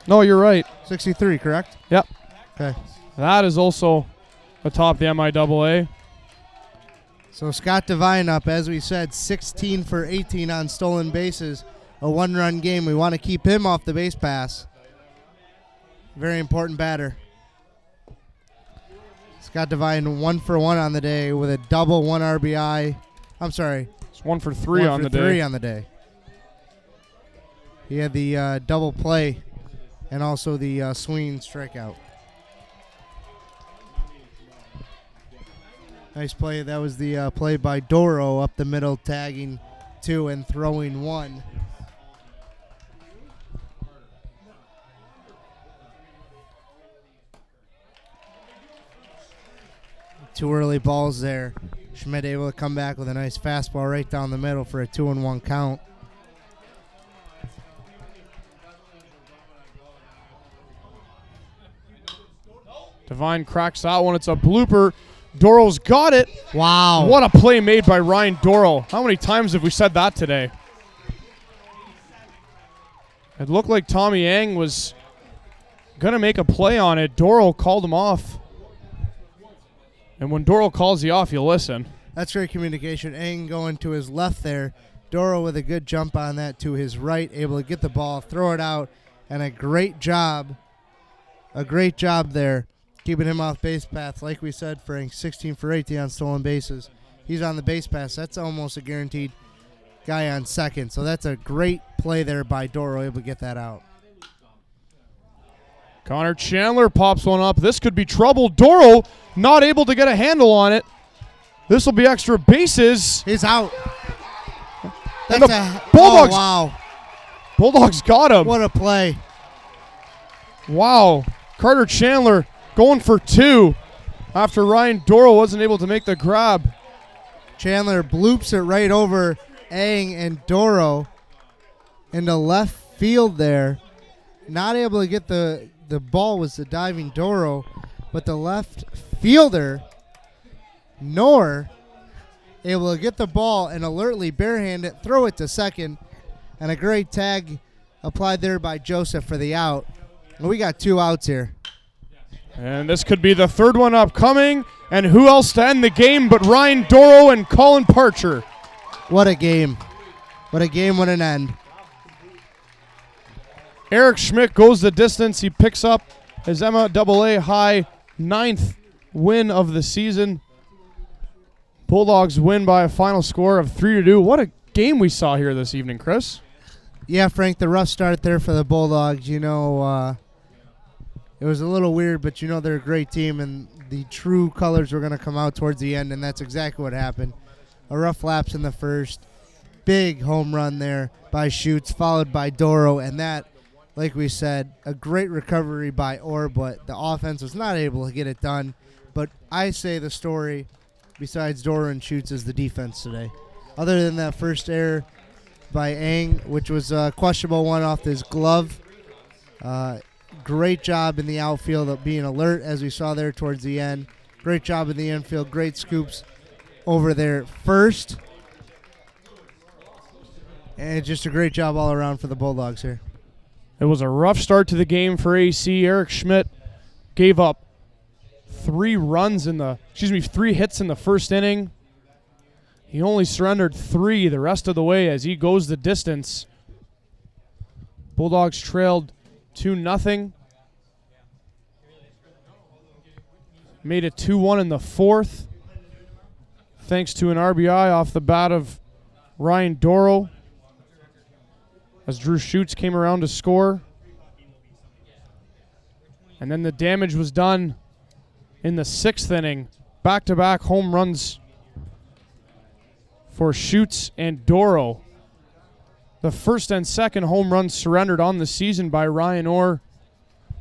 A: No, you're right.
B: 63, correct?
A: Yep.
B: Okay.
A: That is also atop the MIAA.
B: So Scott Devine up, as we said, 16 for 18 on stolen bases. A 1-run game. We want to keep him off the base pass. Very important batter. Scott Devine 1 for 1 on the day with a double, 1 RBI. I'm sorry.
A: It's 1 for 3 on the day.
B: 3 on the day. He had the double play and also the swinging strikeout. Nice play. That was the play by Doro up the middle, tagging 2 and throwing 1. Two early balls there. Schmidt able to come back with a nice fastball right down the middle for a 2-1 count.
A: Devine cracks that one. It's a blooper. Dorrell's got it.
B: Wow.
A: What a play made by Ryan Dorrell. How many times have we said that today? It looked like Tommy Yang was going to make a play on it. Dorrell called him off. And when Dorrell calls you off, you listen.
B: That's great communication. Eng going to his left there. Doro with a good jump on that to his right, able to get the ball, throw it out, and a great job there, keeping him off base path. Like we said, Frank, 16 for 18 on stolen bases. He's on the base pass. That's almost a guaranteed guy on second. So that's a great play there by Doro, able to get that out.
A: Connor Chandler pops one up. This could be trouble. Dorrell not able to get a handle on it. This will be extra bases.
B: He's out.
A: And
B: That's
A: the Bulldogs,
B: oh, wow.
A: Bulldogs got him.
B: What a play.
A: Wow. Carter Chandler going for 2 after Ryan Dorrell wasn't able to make the grab.
B: Chandler bloops it right over Eng and Doro into left field there. Not able to get the ball was the diving Doro, but the left fielder, Knorr, able to get the ball and alertly barehand it, throw it to second, and a great tag applied there by Joseph for the out. And we got 2 outs here.
A: And this could be the 3rd one upcoming. And who else to end the game but Ryan Dorrell and Colin Parcher?
B: What a game. What a game, what an end.
A: Eric Schmidt goes the distance. He picks up his MIAA high 9th win of the season. Bulldogs win by a final score of 3-2. What a game we saw here this evening, Chris.
B: Yeah, Frank, the rough start there for the Bulldogs. You know, it was a little weird, but you know they're a great team, and the true colors were going to come out towards the end, and that's exactly what happened. A rough lapse in the first. Big home run there by Schutz, followed by Doro, and that like we said, a great recovery by Orr, but the offense was not able to get it done. But I say the story, besides Dora and Schutz, is the defense today. Other than that first error by Ang, which was a questionable one off his glove, great job in the outfield of being alert, as we saw there towards the end. Great job in the infield. Great scoops over there first. And just a great job all around for the Bulldogs here.
A: It was a rough start to the game for AC. Eric Schmidt gave up 3 hits in the first inning. He only surrendered 3 the rest of the way as he goes the distance. Bulldogs trailed 2-0. Made it 2-1 in the 4th, thanks to an RBI off the bat of Ryan Doro, as Drew Schutz came around to score. And then the damage was done in the 6th inning. Back-to-back home runs for Schutz and Doro. The first and second home runs surrendered on the season by Ryan Orr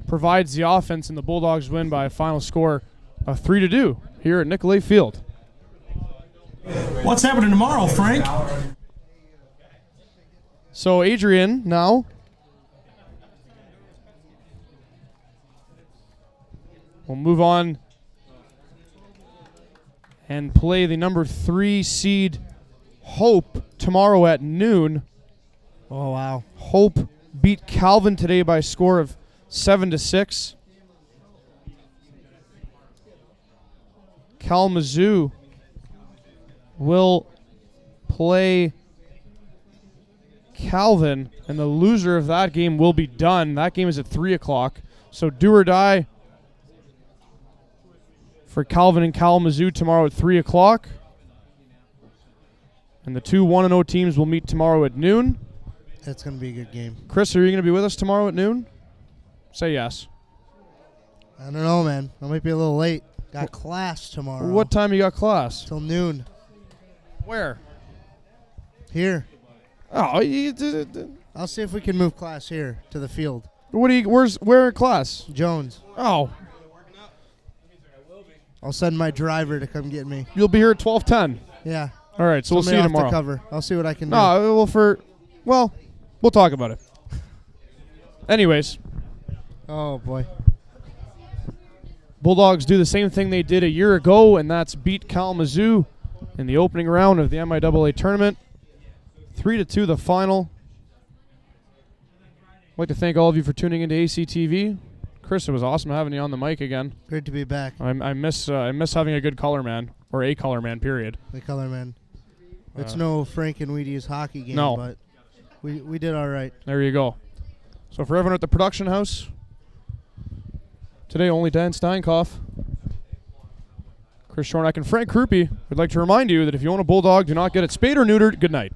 A: provides the offense, and the Bulldogs win by a final score of 3-2 here at MIAA Field.
E: What's happening tomorrow, Frank?
A: So Adrian now will move on and play the number 3 seed Hope tomorrow at noon.
B: Oh, wow.
A: Hope beat Calvin today by a score of 7-6. Kalamazoo will play Calvin, and the loser of that game will be done. That game is at 3 o'clock. So do or die for Calvin and Kalamazoo tomorrow at 3 o'clock. And the 2 1-0 teams will meet tomorrow at noon.
B: That's going to be a good game.
A: Chris, are you going to be with us tomorrow at noon? Say yes.
B: I don't know, man. I might be a little late. Got class tomorrow.
A: What time you got class?
B: Till noon.
A: Where?
B: Here.
A: Oh,
B: I'll see if we can move class here to the field.
A: where in class?
B: Jones.
A: Oh,
B: I'll send my driver to come get me.
A: you'll be here at 12:10.
B: Yeah.
A: All right, so we'll see
B: Somebody
A: you
B: off
A: tomorrow.
B: to cover. I'll see what I can do.
A: No, we'll talk about it. Anyways,
B: Oh, boy.
A: Bulldogs do the same thing they did a year ago, and that's beat Kalamazoo in the opening round of the MIAA tournament. 3-2 the final. I'd like to thank all of you for tuning into ACTV. Chris, it was awesome having you on the mic again.
B: Great to be back.
A: I miss having a good color man, or a color man, period.
B: The color man. It's no Frank and Wheaties hockey game,
A: No.
B: but we did all right.
A: There you go. So for everyone at the production house, today only Dan Steinkoff, Chris Shornack, and Frank Krupe would like to remind you that if you own a Bulldog, do not get it spayed or neutered. Good night.